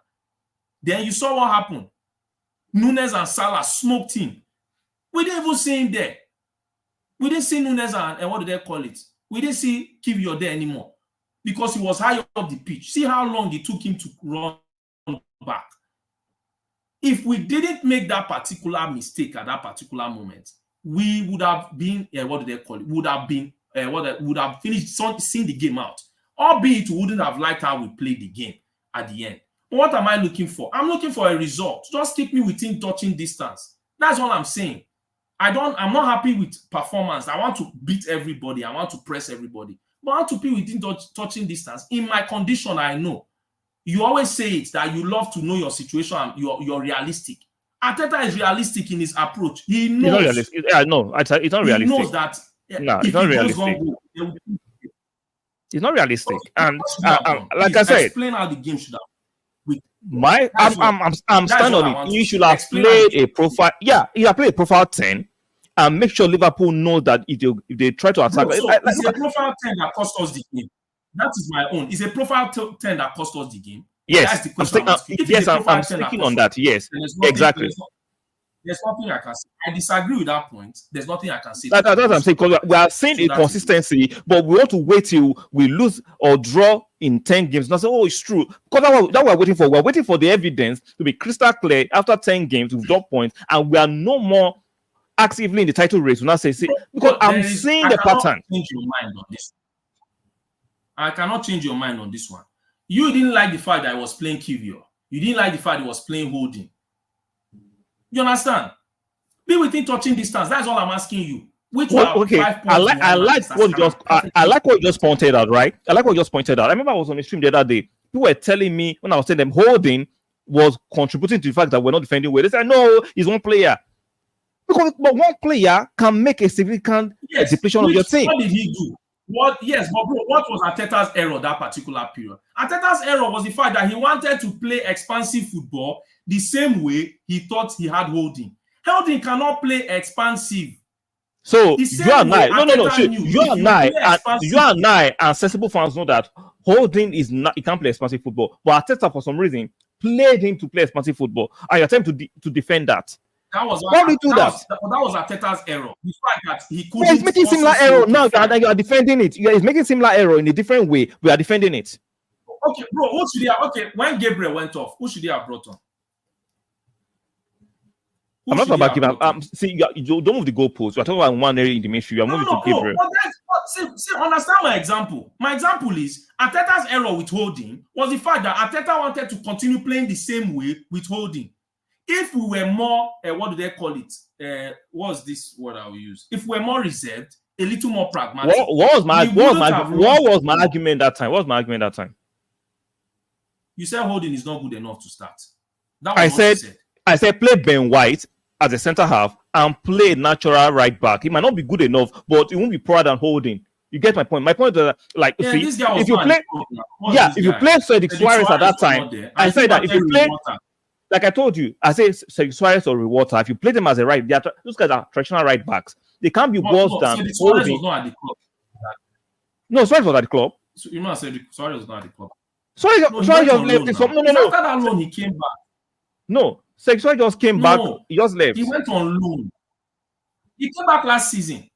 Then you saw what happened. Nunes and Salah smoked him. We didn't even see him there. We didn't see Nunes and what do they call it? We didn't see Kivior there anymore because he was high up the pitch. See how long it took him to run back. If we didn't make that particular mistake at that particular moment, we would have been, what do they call it? Would have finished, seen the game out. Albeit, we wouldn't have liked how we played the game at the end. But what am I looking for? I'm looking for a result. Just keep me within touching distance. That's all I'm saying. I'm not happy with performance. I want to beat everybody. I want to press everybody. But I want to be within touching distance. In my condition, I know. You always say it that you love to know your situation and you're realistic. Arteta is realistic in his approach. He knows. It's not realistic. Yeah, no, it's not realistic. He knows that. No, it's not realistic. It's not realistic. And like I said, explain how the game should have. I'm standing on it. You should have played a profile. Yeah, you have played a profile 10 and make sure Liverpool knows that if they try to attack. It's a profile 10 that cost us the game. That is my own. It's a profile 10 that cost us the game. Yes, that's the question. I'm speaking on that. Yes, exactly. There's nothing I can say. I disagree with that point. There's nothing I can say. That's what I'm saying, because we are seeing a consistency, but we want to wait till we lose or draw in 10 games. Not say, oh, it's true. Because that we're waiting for. We're waiting for the evidence to be crystal clear after 10 games with drop points, and we are no more actively in the title race. Not say, because I'm seeing the pattern. Change your mind on this. I cannot change your mind on this one. You didn't like the fact that I was playing Kivior. You didn't like the fact he was playing holding. You understand? Be within touching distance. That's all I'm asking you. Which okay. 5 points I like what you just pointed out, right? I like what you just pointed out. I remember I was on the stream the other day. People were telling me when I was telling them holding was contributing to the fact that we're not defending well. They said, no, he's one player. But one player can make a significant depletion of your team. What did he do? But bro, what was Arteta's error that particular period? Arteta's error was the fact that he wanted to play expansive football the same way he thought he had holding. Holding cannot play expansive. So you and I and sensible fans know that holding is not, he can't play expansive football. But Arteta, for some reason, played him to play expansive football. And you attempt to defend that. That was Arteta's error. The fact that he couldn't. He's making similar error now that you are defending it. He's making similar error in a different way. We are defending it. Okay, bro. Who should he have? Okay, when Gabriel went off, who should he have brought on? I'm not talking about Gabriel. See, you don't move the goalposts. We're talking about one area in the midfield. You're moving to Gabriel. See, understand my example. My example is Arteta's error with holding was the fact that Arteta wanted to continue playing the same way with holding. If we were more, what do they call it? What's this word I will use? If we're more reserved, a little more pragmatic. What was my argument that time? What was my argument that time? You said holding is not good enough to start. I said play Ben White as a center half and play natural right back. It might not be good enough, but it won't be poorer than holding. You get my point. My point is that, like, Yeah, see, this guy was if you not at the play, club now. What's yeah, this if you guy? play Cedric Cedric Suarez at Suarez that was time, not there. I And said that if you Terry play, Water. like I told you, I say Cedric Suarez or Rewater, if you play them as a right, those guys are traditional right backs. They can't be worse No, than Cedric Suarez holding. was not at the club. No, Suarez was at the club. So, you know, Cedric Suarez was not at the club. Suarez No, he Suarez went just on left. loan It's now. no, no, It's no, after that loan he came back. no. Cedric Suarez just came back. No, He just left. he went on loan. He came back last season.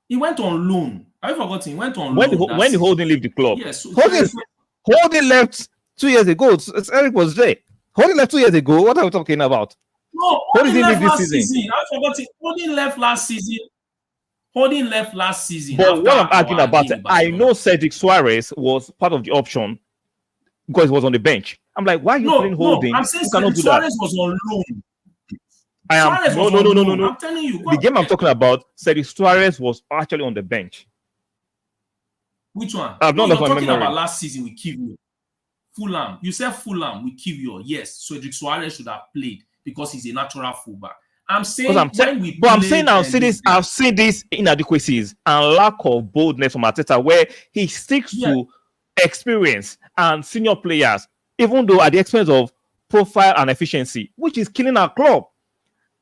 He went on loan. Have you forgotten? He went on loan. When the Holding leave the club. Yes. So Holding left 2 years ago. Eric was there. Holding left 2 years ago. What are we talking about? No, Holding left leave last this season. season. I've forgotten. Holding left last season. Holding left last season. But what I'm arguing about, I know Cedric Suarez was part of the option because he was on the bench. I'm like, why are you playing Holding? No, I'm saying Cedric Suarez was on loan. I am no. I'm telling you. The game I'm talking about, Cedric Suarez was actually on the bench. Which one? I've not you're left my talking memory. about last season with Kiwior. Fulham. You said Fulham with Kiwior. Yes, Cedric Suarez should have played because he's a natural fullback. I'm saying I've seen these inadequacies and lack of boldness from Arteta where he sticks to experience and senior players, even though at the expense of profile and efficiency, which is killing our club.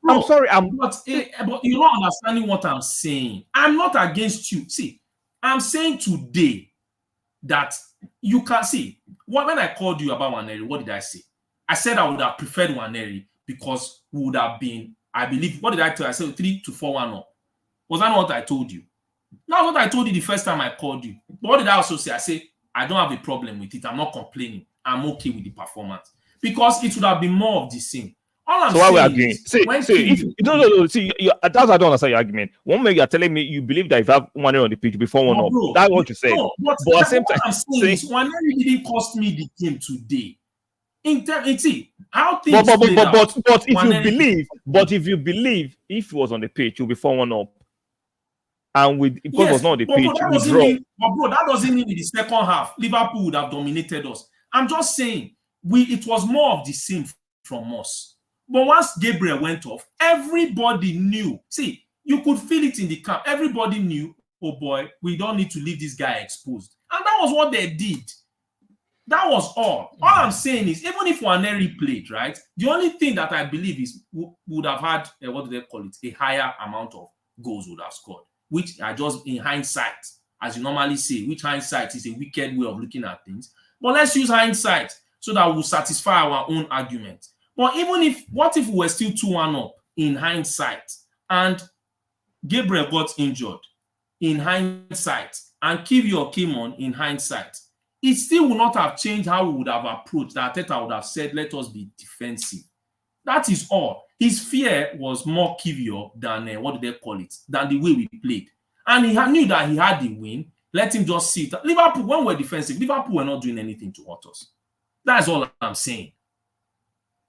Bro, I'm sorry, but you're not understanding what I'm saying. I'm not against you. See, I'm saying today that you can see when I called you about Nwaneri, what did I say? I said I would have preferred Nwaneri because we would have been, I believe, what did I tell you? I said 3-4-1 up. Was that not what I told you? That's what I told you the first time I called you. But what did I also say? I said, I don't have a problem with it. I'm not complaining. I'm okay with the performance. Because it would have been more of the same. All I'm so saying why we're arguing? No. See, that's how I don't understand your argument. One minute you're telling me you believe that if you have one on the pitch before one up, that's what you say. No, but at the same time, I'm saying Nwaneri didn't cost me the game today. How things but if you believe if he was on the pitch, you'll be 4-1 up. And with because it was not on the pitch, that doesn't mean in the second half Liverpool would have dominated us. I'm just saying it was more of the same from us. But once Gabriel went off, everybody knew. See, you could feel it in the camp. Everybody knew, oh boy, we don't need to leave this guy exposed. And that was what they did. That was all. All I'm saying is, even if Nwaneri played, right, the only thing that I believe is would have had, what do they call it, a higher amount of goals would have scored, which are just in hindsight, as you normally say, which hindsight is a wicked way of looking at things. But let's use hindsight so that we'll satisfy our own argument. But what if we were still 2-1 up in hindsight and Gabriel got injured in hindsight and Kiwior came on in hindsight? It still would not have changed how we would have approached. That Arteta would have said, let us be defensive. That is all. His fear was more Kiwior than, what do they call it, than the way we played. And he knew that he had the win. Let him just sit. Liverpool, when we're defensive, Liverpool were not doing anything to hurt us. That's all I'm saying.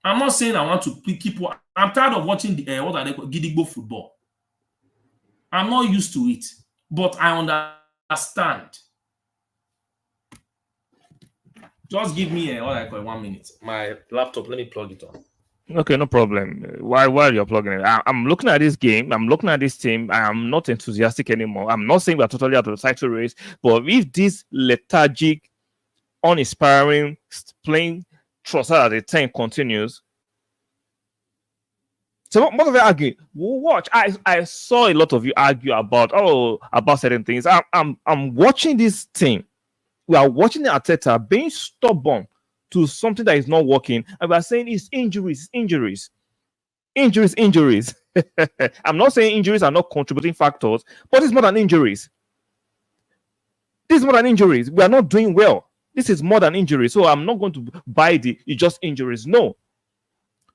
I'm not saying I want to keep. I'm tired of watching the what are they called, Gidigbo football. I'm not used to it, but I understand. Just give me what I call 1 minute. My laptop. Let me plug it on. Okay, no problem. While you're plugging it, I'm looking at this game. I'm looking at this team. I'm not enthusiastic anymore. I'm not saying we're totally out of the title race, but if this lethargic, uninspiring playing Trossard at the 10 continues. So what of you argue? Watch. I saw a lot of you argue about certain things. I'm watching this team. We are watching the Arteta being stubborn to something that is not working, and we are saying it's injuries. I'm not saying injuries are not contributing factors, but it's more than injuries. We are not doing well. This is more than injury. So I'm not going to buy it's just injuries. No,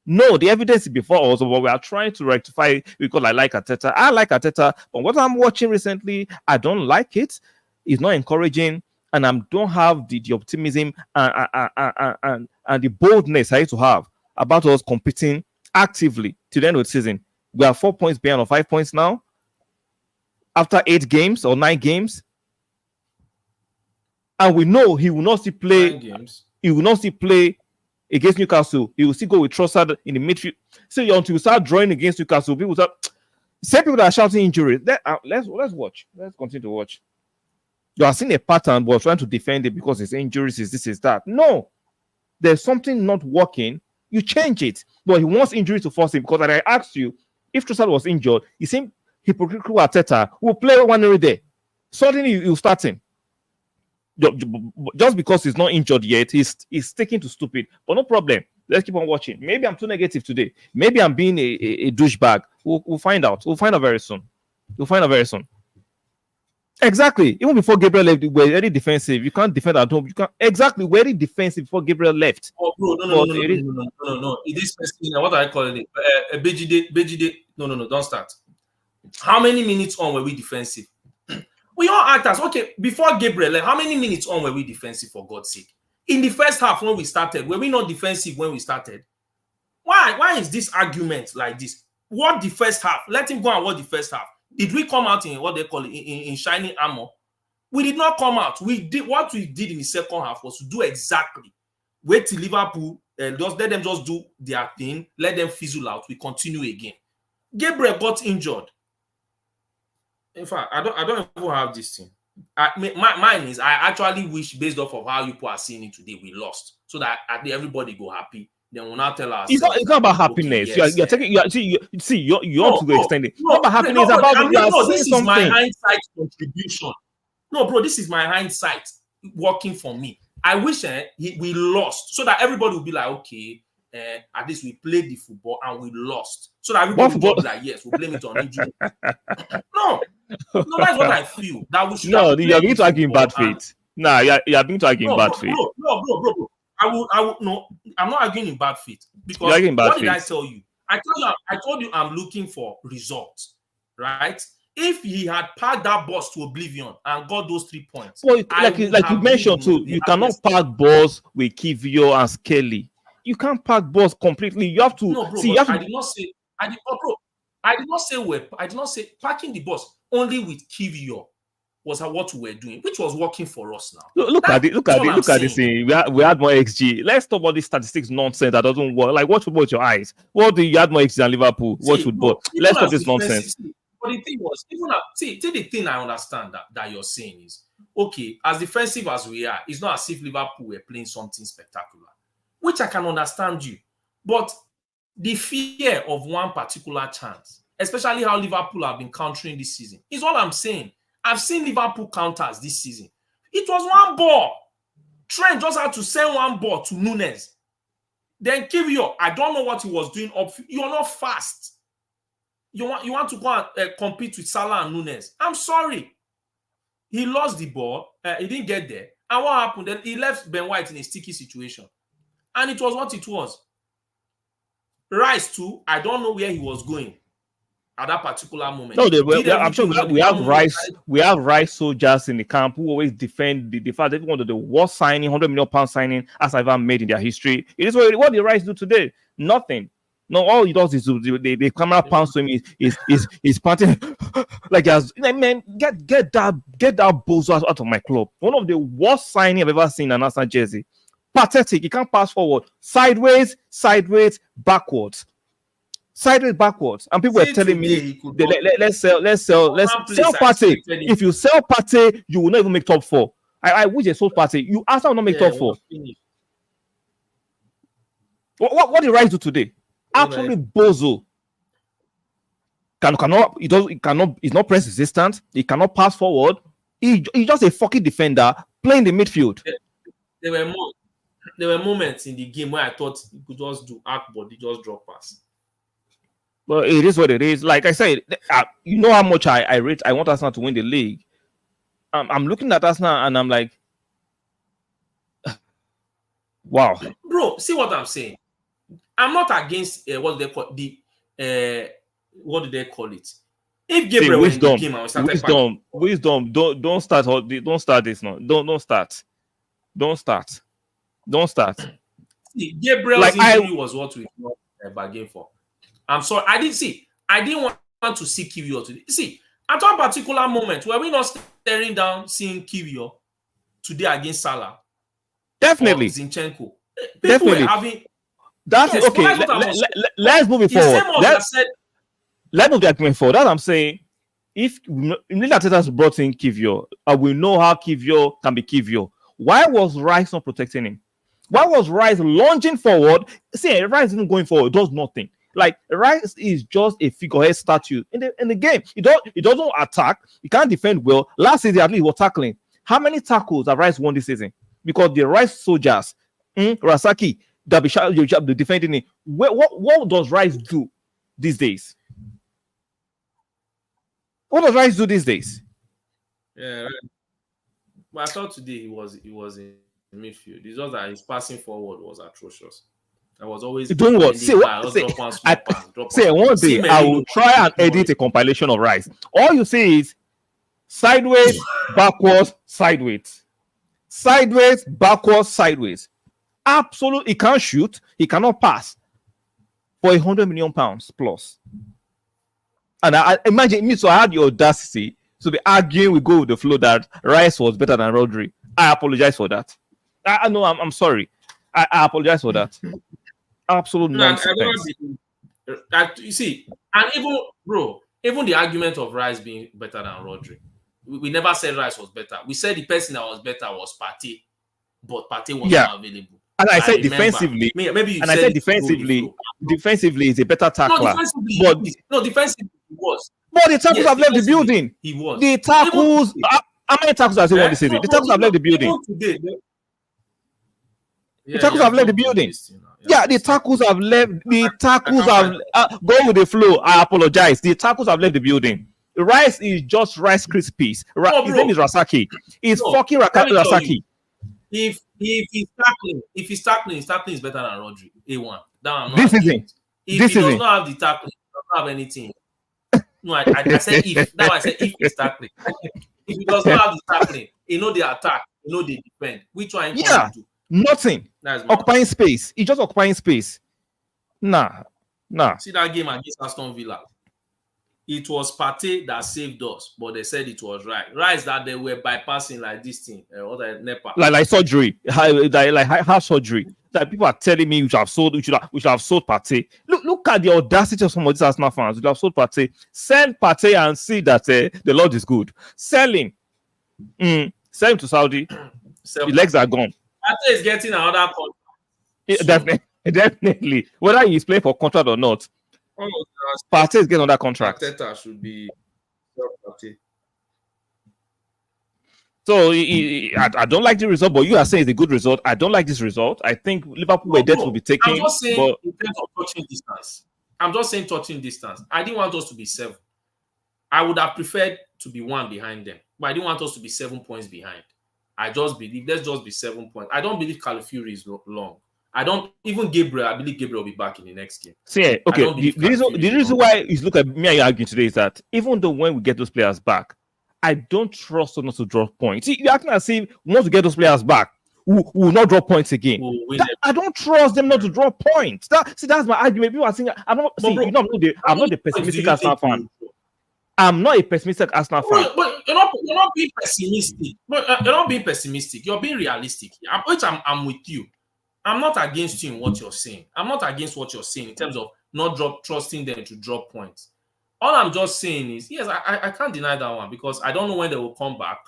the evidence is before us, but we are trying to rectify it because I like Arteta. But what I'm watching recently, I don't like it. It's not encouraging, and I don't have the optimism and the boldness I used to have about us competing actively to the end of the season. We are 4 points behind or 5 points now after 8 games or 9 games. And we know he will not still play. He will not still play against Newcastle. He will still go with Trossard in the midfield. So until you start drawing against Newcastle, people that are shouting injuries. Let's watch. Let's continue to watch. You are seeing a pattern, but trying to defend it because it's injuries, is this, is that. No, there's something not working. You change it. But he wants injury to force him, because I asked you, if Trossard was injured, you seem hypocritical. Arteta will play one every day. Suddenly you start him. Just because he's not injured yet, he's sticking to stupid. But no problem. Let's keep on watching. Maybe I'm too negative today. Maybe I'm being a douchebag. We'll find out. We'll find out very soon. Exactly. Even before Gabriel left, we were very defensive. You can't defend at home. You can't. Exactly. Very defensive before Gabriel left. Oh, bro, no. It is what I call it. Bejide. No. Don't start. How many minutes on were we defensive? We all actors. Okay, before Gabriel left, how many minutes on were we defensive, for God's sake? In the first half when we started, were we not defensive when we started? Why is this argument like this? What the first half? Let him go and watch the first half. Did we come out in what they call it in shining armor? We did not come out. We did what we did in the second half was to do exactly. Wait till Liverpool, just let them just do their thing, let them fizzle out. We continue again. Gabriel got injured. In fact, I don't even have this thing. Mine is I actually wish, based off of how you people are seeing it today, we lost, so that everybody go happy. Then we'll not tell us. It's not about happiness. Okay, yes, you're taking. You want to go extend it. Not about happiness. It's about this is my hindsight contribution. No, bro, this is my hindsight working for me. I wish we lost, so that everybody will be like, okay, at least we played the football and we lost, so that everybody will be like, yes, we'll blame it on injury. No, that's what I feel. That we should. No, you're being to argue in bad faith. Nah, you're being to argue in bad faith. Bro. I will. No, I'm not arguing in bad faith, because what did I tell you? I told you I'm looking for results, right? If he had packed that bus to oblivion and got those 3 points, well, like you mentioned too, you cannot pack balls with Kivio and Skelly. You can't pack balls completely. You have to. No, bro, I did not say. I did not say packing the bus only with Kivio was what we were doing, which was working for us now. Look at this thing. We had more XG. Let's talk about this statistics nonsense that doesn't work. Like, watch football with your eyes. What do you had more XG than Liverpool? Watch football. Let's talk this nonsense. But the thing was, the thing I understand that you're saying is, okay, as defensive as we are, it's not as if Liverpool were playing something spectacular, which I can understand you. But the fear of one particular chance, especially how Liverpool have been countering this season, is all I'm saying. I've seen Liverpool counters this season. It was one ball. Trent just had to send one ball to Nunes. Then Kivio, I don't know what he was doing up. You're not fast. You want to go and compete with Salah and Nunes. I'm sorry. He lost the ball. He didn't get there. And what happened? Then he left Ben White in a sticky situation. And it was what it was. Rice too, I don't know where he was going at that particular moment. No, I'm sure we have Rice. We have Rice soldiers in the camp who always defend the fact that one of the worst signing, £100 million signing as I've ever made in their history. It is what the Rice do today. Nothing. No, all he does is the camera pounds to him is panting like he has. Man, get that bozo out of my club. One of the worst signing I've ever seen in an Arsenal jersey. Pathetic. He can't pass forward. Sideways, backwards. And people were telling me, let's sell Partey. If you sell Partey, you will not even make top 4. I wish they sold Partey. You Arsenal will not make top 4. What did Rice do today? Absolutely bozo. He's not press resistant. He cannot pass forward. He's just a fucking defender playing the midfield. There were moments in the game where I thought he could just do arc body, just drop pass. Well, it is what it is. Like I said, you know how much I rate. I want Arsenal to win the league. I'm looking at Arsenal and I'm like, wow, bro. See what I'm saying? I'm not against what do they call what do they call it? If Gabriel was in the game, wisdom. Don't start this now. Don't start. See, Gabriel's injury was what we bargained for. I'm sorry. I didn't want to see Kivio today. See, at one particular moment, were we not staring down seeing Kivio today against Salah? Definitely. Zinchenko. Definitely. Were having. That's yes, okay. Let's move it forward. Let's move the argument forward. That's what I'm saying. if Arteta has brought in Kivio, we know how Kivio can be Kivio. Why was Rice not protecting him? Why was Rice lunging forward? See, Rice isn't going forward, does nothing. Like Rice is just a figurehead statue in the game. He doesn't attack. He can't defend well. Last season, at least, he was tackling. How many tackles have Rice won this season? Because the Rice soldiers, Rasaki, the defending it. What does Rice do these days? What does Rice do these days? Yeah, right. But I thought today he was in midfield. It's just that his passing forward was atrocious. I was always doing what? See, one day I will try and edit a compilation of Rice. All you see is sideways, backwards, sideways, sideways, backwards, sideways. Absolutely, he can't shoot. He cannot pass for £100 million plus. And I imagine me, so I had the audacity to be arguing we go with the flow that Rice was better than Rodri. I apologize for that. I know I'm sorry. I apologize for that. Absolute nonsense. You see, and even the argument of Rice being better than Rodri, we never said Rice was better. We said the person that was better was Partey, but Partey was not available. And I said defensively, I said defensively is a better tackler. Defensively he was. But the tackles have left the building. He was. The tackles. How many tackles has he won this season? The tackles have left the building. The tackles have left the building. Yeah, the tackles have left. The tackles have go with the flow. I apologize. The tackles have left the building. Rice is just Rice Krispies. His name is Rasaki. He's fucking Rasaki. If he's tackling is better than Rodri. A1. This isn't. If he does not have the tackling, he does not have anything. No, I said if. Now I said if he's tackling. If he does not have the tackling, he know the attack, he know the defend. Which one? Yeah, nothing. Occupying space. He's just occupying space. Nah. See that game against Aston Villa. It was Partey that saved us, but they said it was Rice that they were bypassing like this thing, NEPA. Like surgery, like heart surgery. That people are telling me we should have sold Partey. Look at the audacity of some of these Arsenal fans. We should have sold Partey. Sell Partey and see that the Lord is good. Sell him. Sell him to Saudi. His legs are gone. Partey is getting another contract. Definitely. Whether he's playing for contract or not. Partey is getting on that contract. Arteta should be Partey. So I don't like the result, but you are saying it's a good result. I don't like this result. I think Liverpool were dead to be taken. I'm just saying in terms of touching distance. I'm just saying touching distance. I didn't want us to be 7. I would have preferred to be 1 behind them, but I didn't want us to be 7 points behind. I just believe let's just be 7 points. I don't believe Calafiori is long. I don't even Gabriel. I believe Gabriel will be back in the next game. See, okay. The reason why you look at me and you arguing today is that even though when we get those players back, I don't trust us not to drop points. See, you're acting as if we want to get those players back. We will not drop points again. I don't trust them not to drop points. That's my argument. People are saying I'm not. See, I'm not the pessimistic Arsenal fan. I'm not a pessimistic Arsenal fan. But you're not being pessimistic. But you're not being pessimistic. You're being realistic. I'm with you. I'm not against you in what you're saying. I'm not against what you're saying in terms of not trusting them to drop points. All I'm just saying is, yes, I can't deny that one because I don't know when they will come back,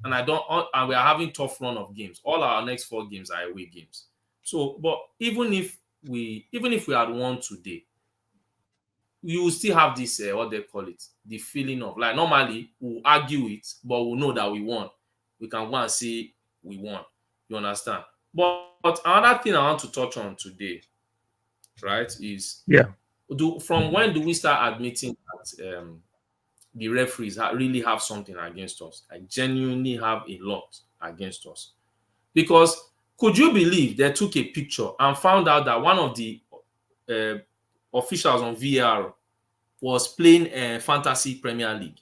and and we are having tough run of games. All our next 4 games are away games. So, but even if we had won today, you will still have this what they call it, the feeling of like normally we'll argue it, but we'll know that we won. We can go and say we won. You understand? But another thing I want to touch on today, right, is from when do we start admitting that the referees really have something against us? I genuinely have a lot against us. Because could you believe they took a picture and found out that one of the officials on VAR was playing Fantasy Premier League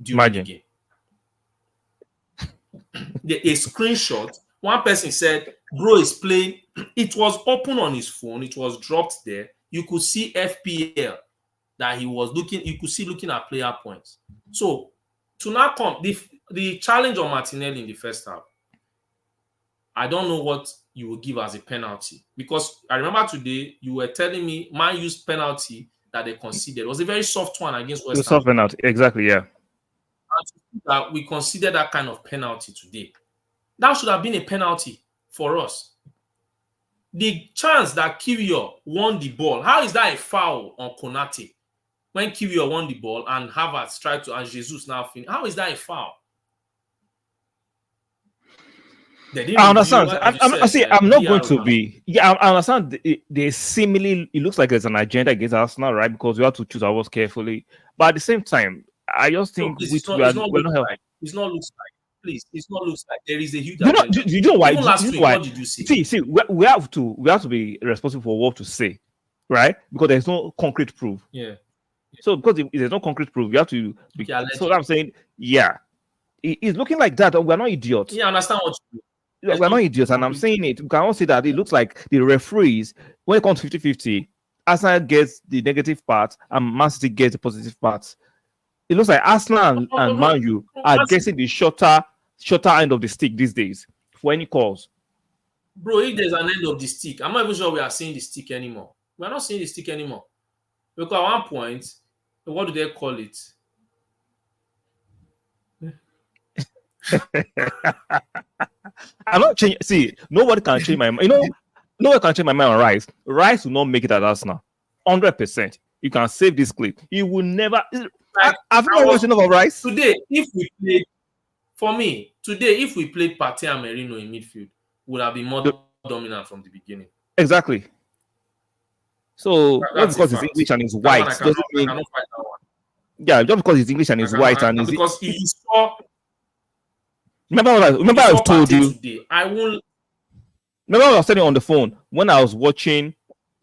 during the game? A screenshot. One person said, bro is playing. It was open on his phone. It was dropped there. You could see FPL that he was looking. You could see looking at player points. So to now come, the challenge on Martinelli in the first half, I don't know what you will give as a penalty. Because I remember today you were telling me Man used penalty that they conceded. It was a very soft one against It West was Ham. soft penalty. Exactly, yeah. And that we consider that kind of penalty today. That should have been a penalty for us. The chance that Kiwior won the ball, how is that a foul on Konate? When Kiwior won the ball and Havertz tried to, and Jesus now finished, how is that a foul? I understand. I'm not going to be. Yeah, I understand. They seemingly, it looks like there's an agenda against Arsenal, right? Because we have to choose our words carefully. But at the same time, I just think it's not looks like. Please, it's not looks like there is a huge agenda. Do you know why? Even last week, what did you say? See, we have to be responsible for what to say, right? Because there's no concrete proof. Yeah. So because if there's no concrete proof, we have to be. So I'm saying, yeah, it's looking like that. We're not idiots. Yeah, I understand what you do. We're not idiots, and I'm saying it. We can all see that it looks like the referees, when it comes to 50-50, Arsenal gets the negative part and Man City gets the positive part. It looks like Arsenal and Man U are getting the shorter end of the stick these days for any calls. Bro, if there's an end of the stick, I'm not even sure we are seeing the stick anymore. We are not seeing the stick anymore. Because at one point, what do they call it? I'm not changing. See, nobody can change my mind. Nobody can change my mind on Rice. Rice will not make it at Arsenal. 100%. You can save this clip. He will never. I've not watched enough of Rice. Today, if we played Partey and Merino in midfield, would have been more dominant from the beginning. Exactly. So just because he's English and he's white doesn't mean. Yeah, just because he's English and he's white and because he saw. Remember I told you. Today. I won't. Remember what I was telling you on the phone when I was watching.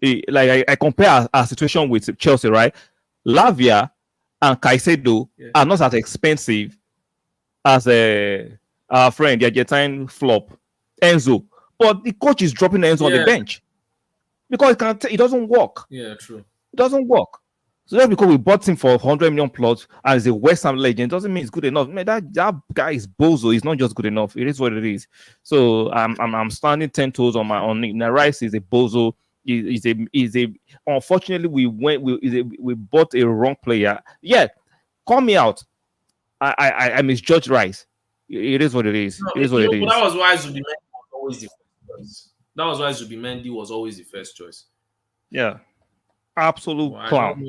I compare our situation with Chelsea, right? Lavia and Caicedo are not as expensive as our friend, the Argentine flop, Enzo. But the coach is dropping Enzo on the bench because it doesn't work. Yeah, true. It doesn't work. So just because we bought him for 100 million plus and he's a West Ham legend doesn't mean it's good enough. Man, that guy is bozo. He's not just good enough. It is what it is. So I'm standing 10 toes on Rice is a bozo. Unfortunately we bought a wrong player. Yeah, call me out. I misjudged Rice. It is what it is. It is what it is. That was why Zubimendi was always the first choice. That was why Zubimendi was always the first choice. Yeah, absolute clown.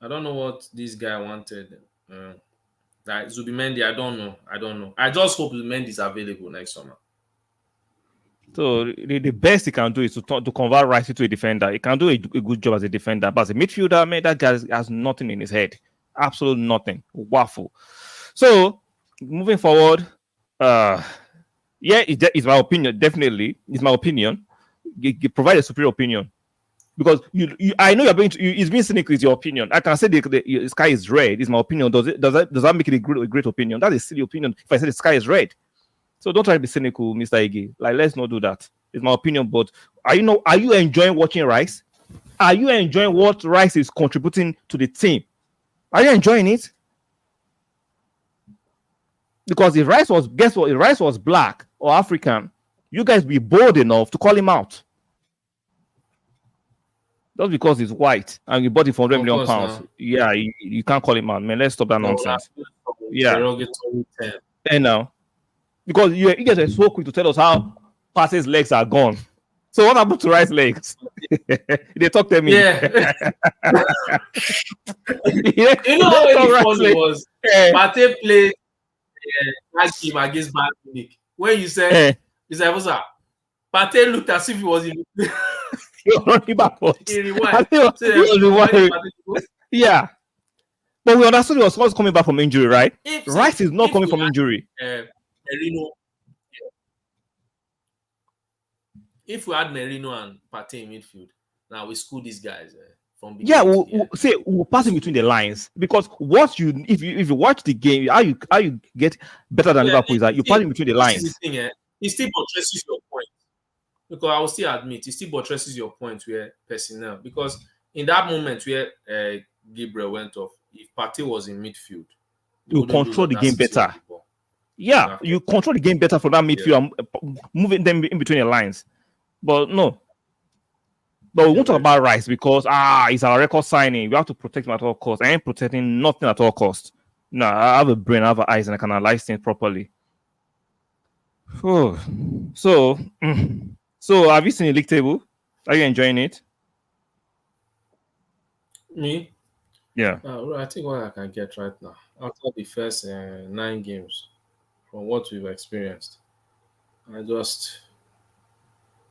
I don't know what this guy wanted. Like Zubimendi, I don't know. I just hope Zubimendi is available next summer. So the best he can do is to convert Rice into a defender. He can do a good job as a defender, but as a midfielder, man, that guy has nothing in his head. Absolute nothing. Waffle. So moving forward, it's my opinion. Definitely, it's my opinion. You provide a superior opinion because I know it's being cynical. It's your opinion. I can say the sky is red. It's my opinion. Does that make it a great opinion? That is silly opinion. If I say the sky is red. So don't try to be cynical, Mr. Ige. Like, let's not do that. It's my opinion. But are you enjoying watching Rice? Are you enjoying what Rice is contributing to the team? Are you enjoying it? Because if Rice was black or African, you guys be bold enough to call him out. Just because he's white and you bought it for 100 million pounds. Yeah, you can't call him out, man. Let's stop that nonsense. Yeah. And now. Because you guys are so quick to tell us how Partey's legs are gone. So what happened to Rice's legs? They talk to me. Yeah. You know how funny was? Partey played that game against Bayern Munich. When you said, what's up? Partey looked as if he was in he was running backwards. He rewind. Yeah. But we understood he was coming back from injury, right? Rice is not coming from injury. Merino. If we had Merino and Partey in midfield, now we school these guys from beginning. Yeah, we'll pass in between the lines because if you watch the game, how you get better than Liverpool is that you pass in between the lines. The thing, it still buttresses your point because I will still admit it still buttresses your point where personnel because in that moment where Gabriel went off, if Partey was in midfield, you control the game better. Yeah, you control the game better from that midfield and moving them in between the lines. But no. But we Yeah, won't talk very about true. Rice because it's our record signing. We have to protect him at all costs. I ain't protecting nothing at all costs. No, I have a brain, I have eyes, and I can analyze things properly. Oh, so, so have you seen the league table? Are you enjoying it? Me, Yeah. I think what I can get right now after the first 9 games from what we've experienced, I just,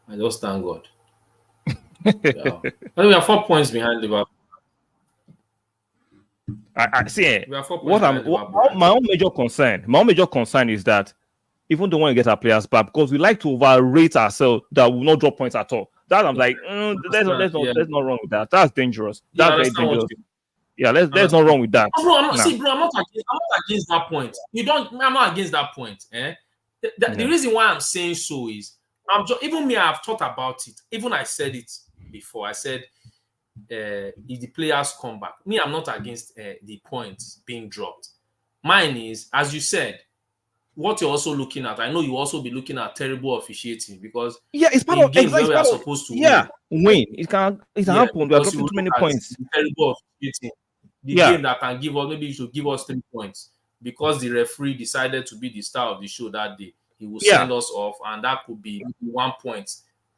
I just thank God. Yeah, and we are 4 points behind Liverpool. I see. We are 4 points What I'm behind what, Liverpool right my now. own major concern. My own major concern is that even though when we get our players back, because we like to overrate ourselves, that will not drop points at all. That I'm like, Understand? Yeah, there's not wrong with that. That's dangerous. yeah, I That's very understand what dangerous. you Yeah, there's no understand. wrong with that. Oh, bro, Nah. I'm not against that point. You don't. I'm not against that point. Eh? The Yeah. reason why I'm saying so is I'm just even me. I've thought about it. Even I said it before. I said if the players come back, me, I'm not against the points being dropped. Mine is, as you said, what you're also looking at. I know you also be looking at terrible officiating because Yeah, it's part in of games exactly where it's we are part of supposed to win, yeah, win. It can yeah, happen. We are because you dropping will too look many at points. the terrible officiating, the Yeah, game that can give us, maybe you should give us 3 points because the referee decided to be the star of the show that day. He will yeah. send us off, and that could be 1 point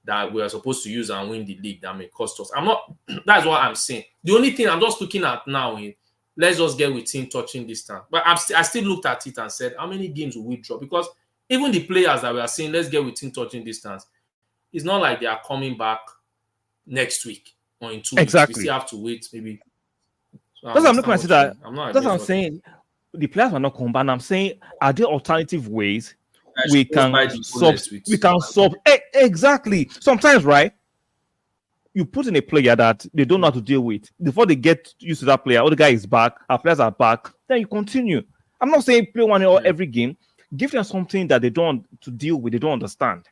that we are supposed to use and win the league that may cost us. I'm not. That's what I'm saying. The only thing I'm just looking at now is let's just get within touching distance. But I still looked at it and said, how many games will we draw? Because even the players that we are saying, let's get within touching distance, it's not like they are coming back next week or in 2 weeks. We Exactly. still have to wait maybe. So I That's what I'm looking understand at it what you that mean. I'm not that's what against I'm what you saying. The players are not combined. I'm saying, are there alternative ways I should we just can buy the sub fullest with. we can sub exactly. Sometimes, right? You put in a player that they don't know how to deal with before they get used to that player. Oh, the guy is back, our players are back. Then you continue. I'm not saying play one or Mm. every game. Give them something that they don't to deal with, they don't understand.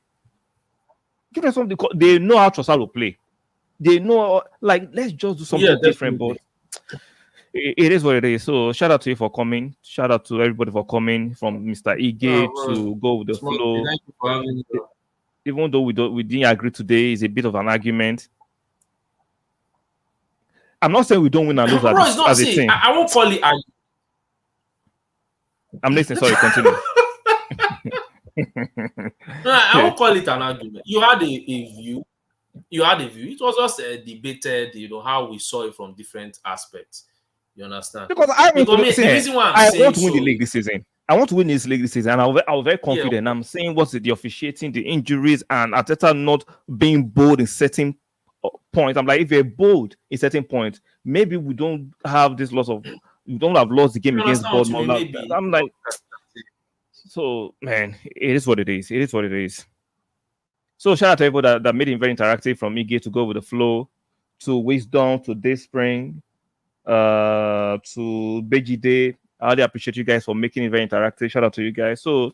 Give them something they know how to play. They know, like, let's just do Yeah, something different. But definitely. it is what it is. So shout out to you for coming. Shout out to everybody for coming, from Mr. Oh, Ige bro. to go with the Small, flow. thank you for having me, bro. Even though we didn't agree today, it's a bit of an argument. I'm not saying we don't win and lose Bro, it's not. as a See, team. I won't call it. I'm listening. Sorry, continue. No, I won't call it an argument. You had a view. You had a view. It was just debated. How we saw it from different aspects. You understand? Because I want Because to see, the reason why I'm I want saying to win the so league is this season. I want to win this league this season, and I was very yeah, confident. I'm saying what's the officiating, the injuries, and Arteta not being bold in certain points. I'm like, if you're bold in certain points, maybe we don't have lost the game you against understand what you Bournemouth. mean. Maybe. I'm like, so man, it is what it is. It is what it is. So shout out to everybody that made it very interactive, from Ige to go with the flow, to Wisdom, to Dayspring, to Beji Day. I really appreciate you guys for making it very interactive. Shout out to you guys. So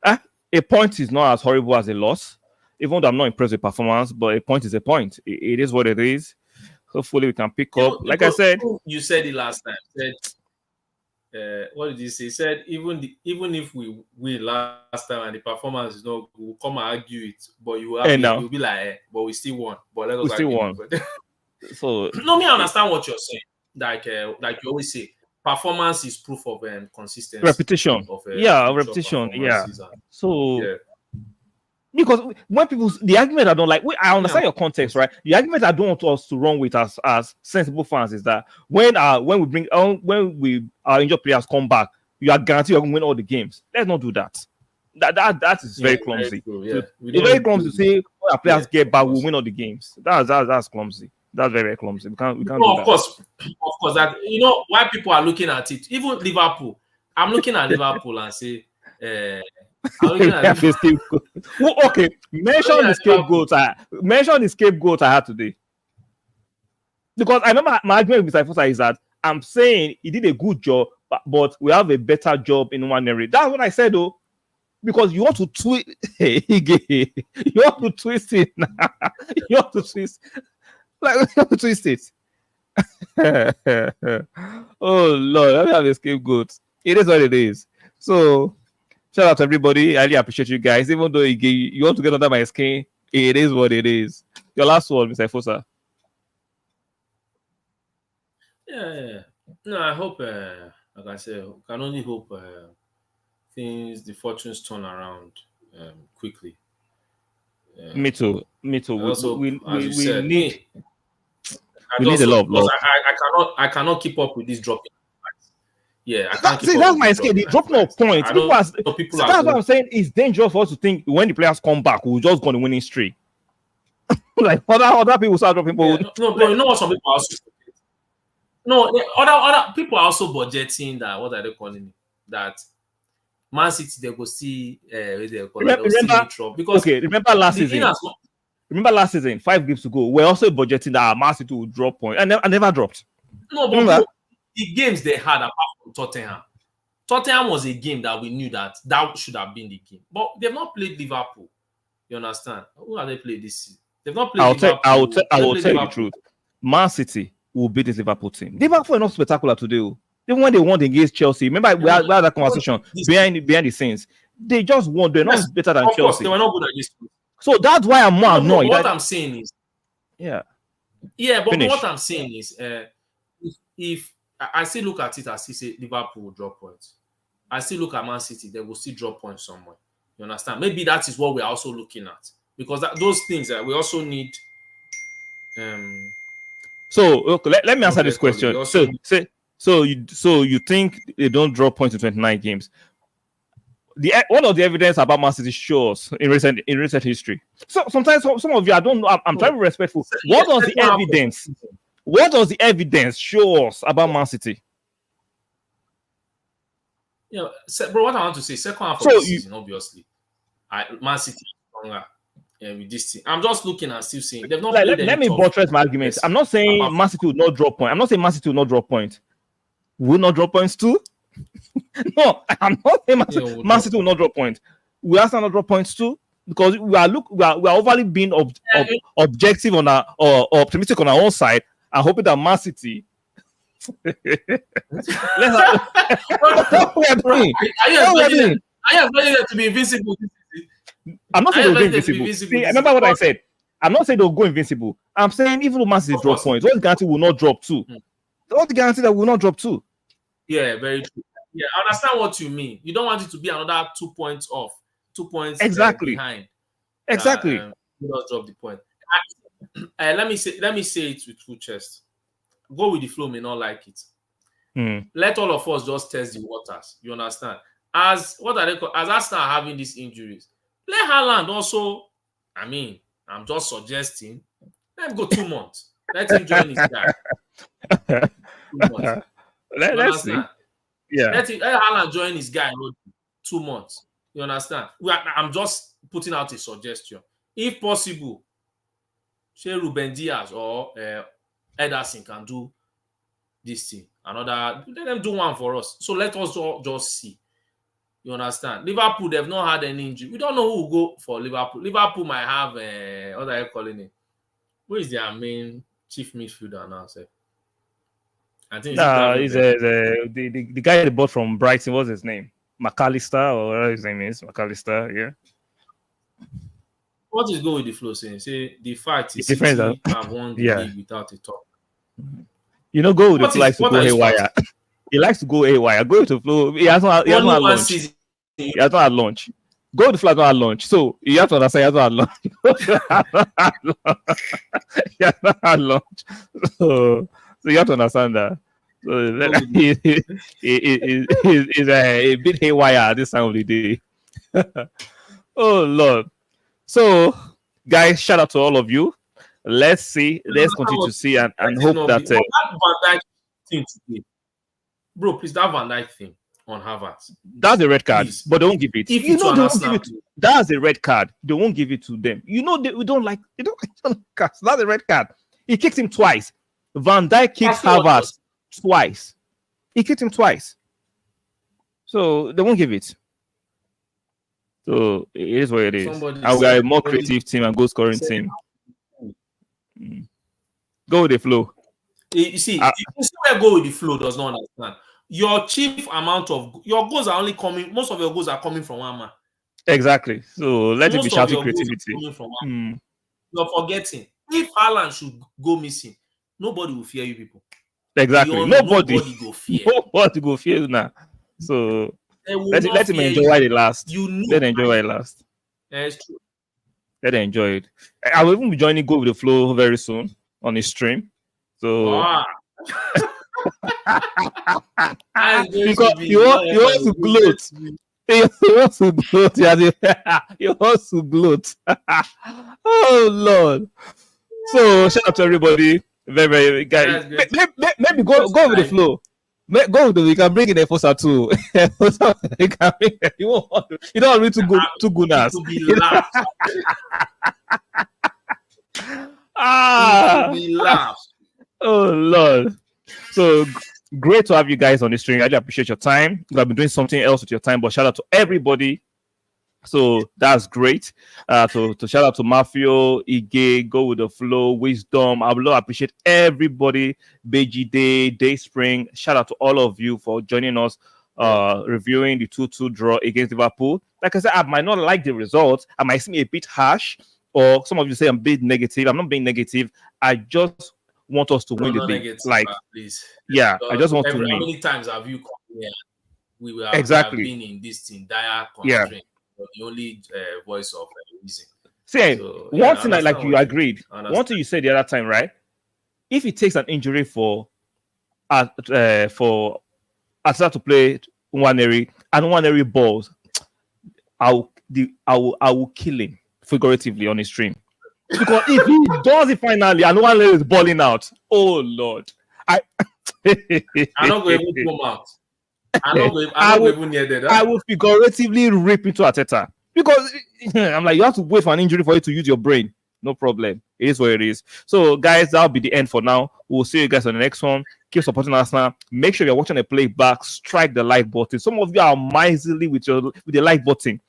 a point is not as horrible as a loss, even though I'm not impressed with performance, but a point is a point. It is what it is. Hopefully we can pick up. Like I said, You said it last time. Said what did you say? He said even if we win last time and the performance is not, we'll come and argue it, but and now you'll be like, but we still won. But let we us still argue won. it. So No, me, I understand what you're saying. Like you always say, performance is proof of consistency repetition. of Yeah, future repetition. Yeah. performances. And, So yeah, because when people, the argument I don't like, I yeah, understand your context, right? The argument I don't want us to run with as sensible fans is that when we bring on when we our injured players come back, you are guaranteed you're going to win all the games. Let's not do that. That is very very clumsy. true. So Yeah, we it's don't very need clumsy to to. say when our players Yeah, get of back, we'll course. win all the games. That's clumsy. That's very, very clumsy. We can't do No, that. of course. That why people are looking at it. Even Liverpool, I'm looking at Liverpool and say, I'm looking We at have the Liverpool. scapegoat. Well, okay, mention the scapegoat. Mention the scapegoat I had today. Because I remember my argument with Mr. Fosa is that I'm saying he did a good job, but we have a better job in one area. That's what I said, though. Because you want to twist, you want to twist it. You want to twist, like you want to twist it. Oh Lord, let me have a scapegoat. It is what it is. So shout out to everybody. I really appreciate you guys. Even though you want to get under my skin, it is what it is. Your last word, Mr. Fosa. Yeah. No, I hope, like I said, can only hope the fortunes turn around quickly. Me too. Me too. I also, as you We said, need me, I we need just a lot hope, of because love. I cannot keep up with this dropping. Yeah, I can't That, keep see, up that's with my this scale. They dropping drop no price. points. I don't know. People See, are that's what going. I'm saying. It's dangerous for us to think when the players come back, we'll just go on a winning streak. Like other people start dropping. Yeah, But no, bro. You know what some people are also. No, other people are also budgeting that. What are they calling it? That Man City they go see what they call it, they'll see remember, meet up because okay, remember last the in season. as Remember last season, 5 games to go. We're also budgeting that our Man City will drop points. I never dropped. no, but bro, Remember? the games they had apart from Tottenham. Tottenham was a game that we knew that should have been the game, but they've not played Liverpool. You understand? Who have they played this season? They've not played Liverpool. I They will played tell you the Liverpool. truth. Man City will beat this Liverpool team. Liverpool are not spectacular today. Even when they won against Chelsea, remember we had that conversation behind the scenes. They just won. They're Yes, not better than of course, Chelsea. they were not good at this. So that's why I'm more No, bro, annoyed. what I'm saying is, Yeah, yeah, but what finish. I'm saying is, if I still look at it, I still say Liverpool will drop points. I still look at Man City, they will still drop points somewhere. You understand? Maybe that is what we're also looking at, because those things that we also need. So okay, let me answer this question. So you think they don't drop points in 29 games? One of the evidence about Man City shows in recent history. So sometimes some of you, I don't know. I'm trying to be respectful. What does the evidence? What does the evidence show us about Man City? Yeah, bro. What I want to say, second half of the season, obviously, Man City is stronger with this team. I'm just looking and still saying they've not played any. Let me buttress my argument. I'm not saying Man City will not drop points. I'm not saying Man City will not drop points. Will not drop points too? No, I'm not saying Man City will not drop points. We also not drop points too, because we are overly being objective on our or optimistic on our own side and hoping that Man City. Are you expecting them to be invincible? I'm not saying they'll go invincible. See, remember what I said. I'm not saying they'll go invincible. I'm saying even though Man City drop points, what's the guarantee will not drop too? What's the guarantee that will not drop too? Yeah, very true. Yeah, I understand what you mean. You don't want it to be another 2 points off, 2 points behind. Exactly. You not drop the point. Let me say it with full chest. Go with the flow, may not like it. Let all of us just test the waters. You understand? As Arsenal are having these injuries, let Haaland also. I mean, I'm just suggesting. Let him go 2 months. Let him join his guy. 2 months. Let's see. Yeah. Let Haaland join his guy 2 months. You understand? I'm just putting out a suggestion. If possible, say Ruben Diaz or Ederson can do this thing. Let them do one for us. So let us just see. You understand? Liverpool, they've not had any injury. We don't know who will go for Liverpool. Liverpool might have what are you calling it? Who is their main chief midfielder now? Sir? I think he's the guy they bought from Brighton. What's his name? McAllister, or whatever his name is. McAllister, yeah. What is go with the flow saying? Say the fact is City have won the league without a top. You know, go with the flow likes to go haywire. He likes to go haywire. Go with the flow. He has not had lunch. He has not had lunch. Go with the flow, not had lunch. So you have to understand, he has not had lunch. He has not had lunch. So you have to understand that. So he's a bit haywire at this time of the day. Oh Lord. So guys, shout out to all of you. Let's continue to see and hope that Van Dijk thing today. Bro, please, that Van Dijk thing on Havertz. That's a red card, please. But they won't give it. If you know they won't give it. That's a red card. They won't give it to them. You know we don't like cards. That's a red card. He kicked him twice. Van Dijk kicked Havertz twice. He kicked him twice. So they won't give it. So it is what it is. And we are a more creative team and goal scoring team. Go with the flow. You see, where go with the flow does not understand. Your chief amount of your goals are only coming. Most of your goals are coming from one man. Exactly. So let it be shouting creativity. You're forgetting. if Haaland should go missing, nobody will fear you people. Exactly. Nobody go fear. Nobody go fear now. So They will let not him fear enjoy you. while it lasts. You know. Let him enjoy while it lasts. It's true. Let him enjoy it. I will even be joining Go with the Flow very soon on his stream. So because he wants to gloat. He wants to gloat. He wants to gloat. Oh Lord. So shout out to everybody. Very guys. Maybe go with the flow. Go with the. You can bring in Enforcer too. You can bring. You don't want to go too good as. To be laughed. To be laughed. Oh Lord. So great to have you guys on the stream. I really appreciate your time. I've been doing something else with your time, but shout out to everybody. So that's great. To shout out to Mafio, Ige, Go with the Flow, Wisdom. I will appreciate everybody. Beji Day Spring. Shout out to all of you for joining us, reviewing the 2-2 draw against Liverpool. Like I said, I might not like the results. I might seem a bit harsh, or some of you say I'm being negative. I'm not being negative. I just want us to win the league. Please. Yeah, I just want to win. How many times have you come here? We have been in this thing, dire constraint. Yeah. The only voice of reason. See, one thing like you agreed. One thing you said the other time, right? If it takes an injury for Arteta to play Nwaneri and Nwaneri balls, I will kill him figuratively on his stream. Because if he does it finally and Nwaneri is balling out, oh Lord, I'm not going to come out. I will figuratively rip into Arteta because I'm like, you have to wait for an injury for you to use your brain. No problem. It is what it is. So, guys, that'll be the end for now. We'll see you guys on the next one. Keep supporting us now. Make sure you're watching the playback. Strike the like button. Some of you are miserly with the like button.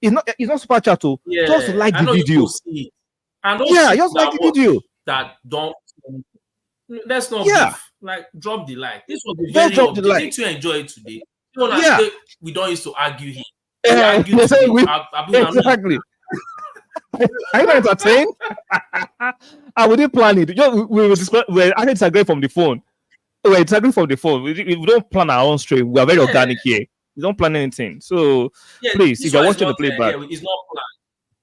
It's not super chat to just like the video. Just like the video. That don't. Let's not drop the like. This was the very drop the like. Did you enjoy it today? We don't used to argue here. Exactly. Are you not entertained? I wouldn't plan it. We're actually disagreeing from the phone. We're disagreeing from the phone. We don't plan our own stream. We are very organic here. We don't plan anything. So please, if you're watching the playback, it's not planned.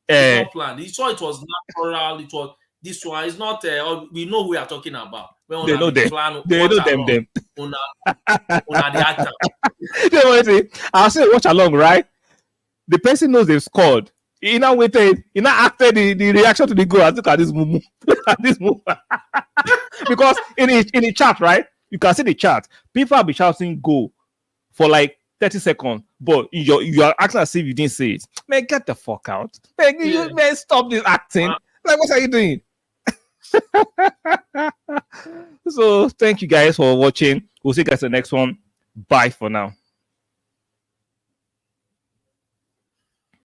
It's not planned. You saw it was natural. It was this one. It's not. We know who we are talking about. They know them. They know them. On the actor. I'll say watch along, right? The person knows they've scored. He now waited. He now acted the reaction to the goal. I look at this move. Because in the chat, right? You can see the chat. People have been shouting "go" for like 30 seconds, but you are acting as if you didn't say it. Man, get the fuck out. Man, stop this acting. Like, what are you doing? So thank you guys for watching. We'll see you guys in the next one. Bye for now.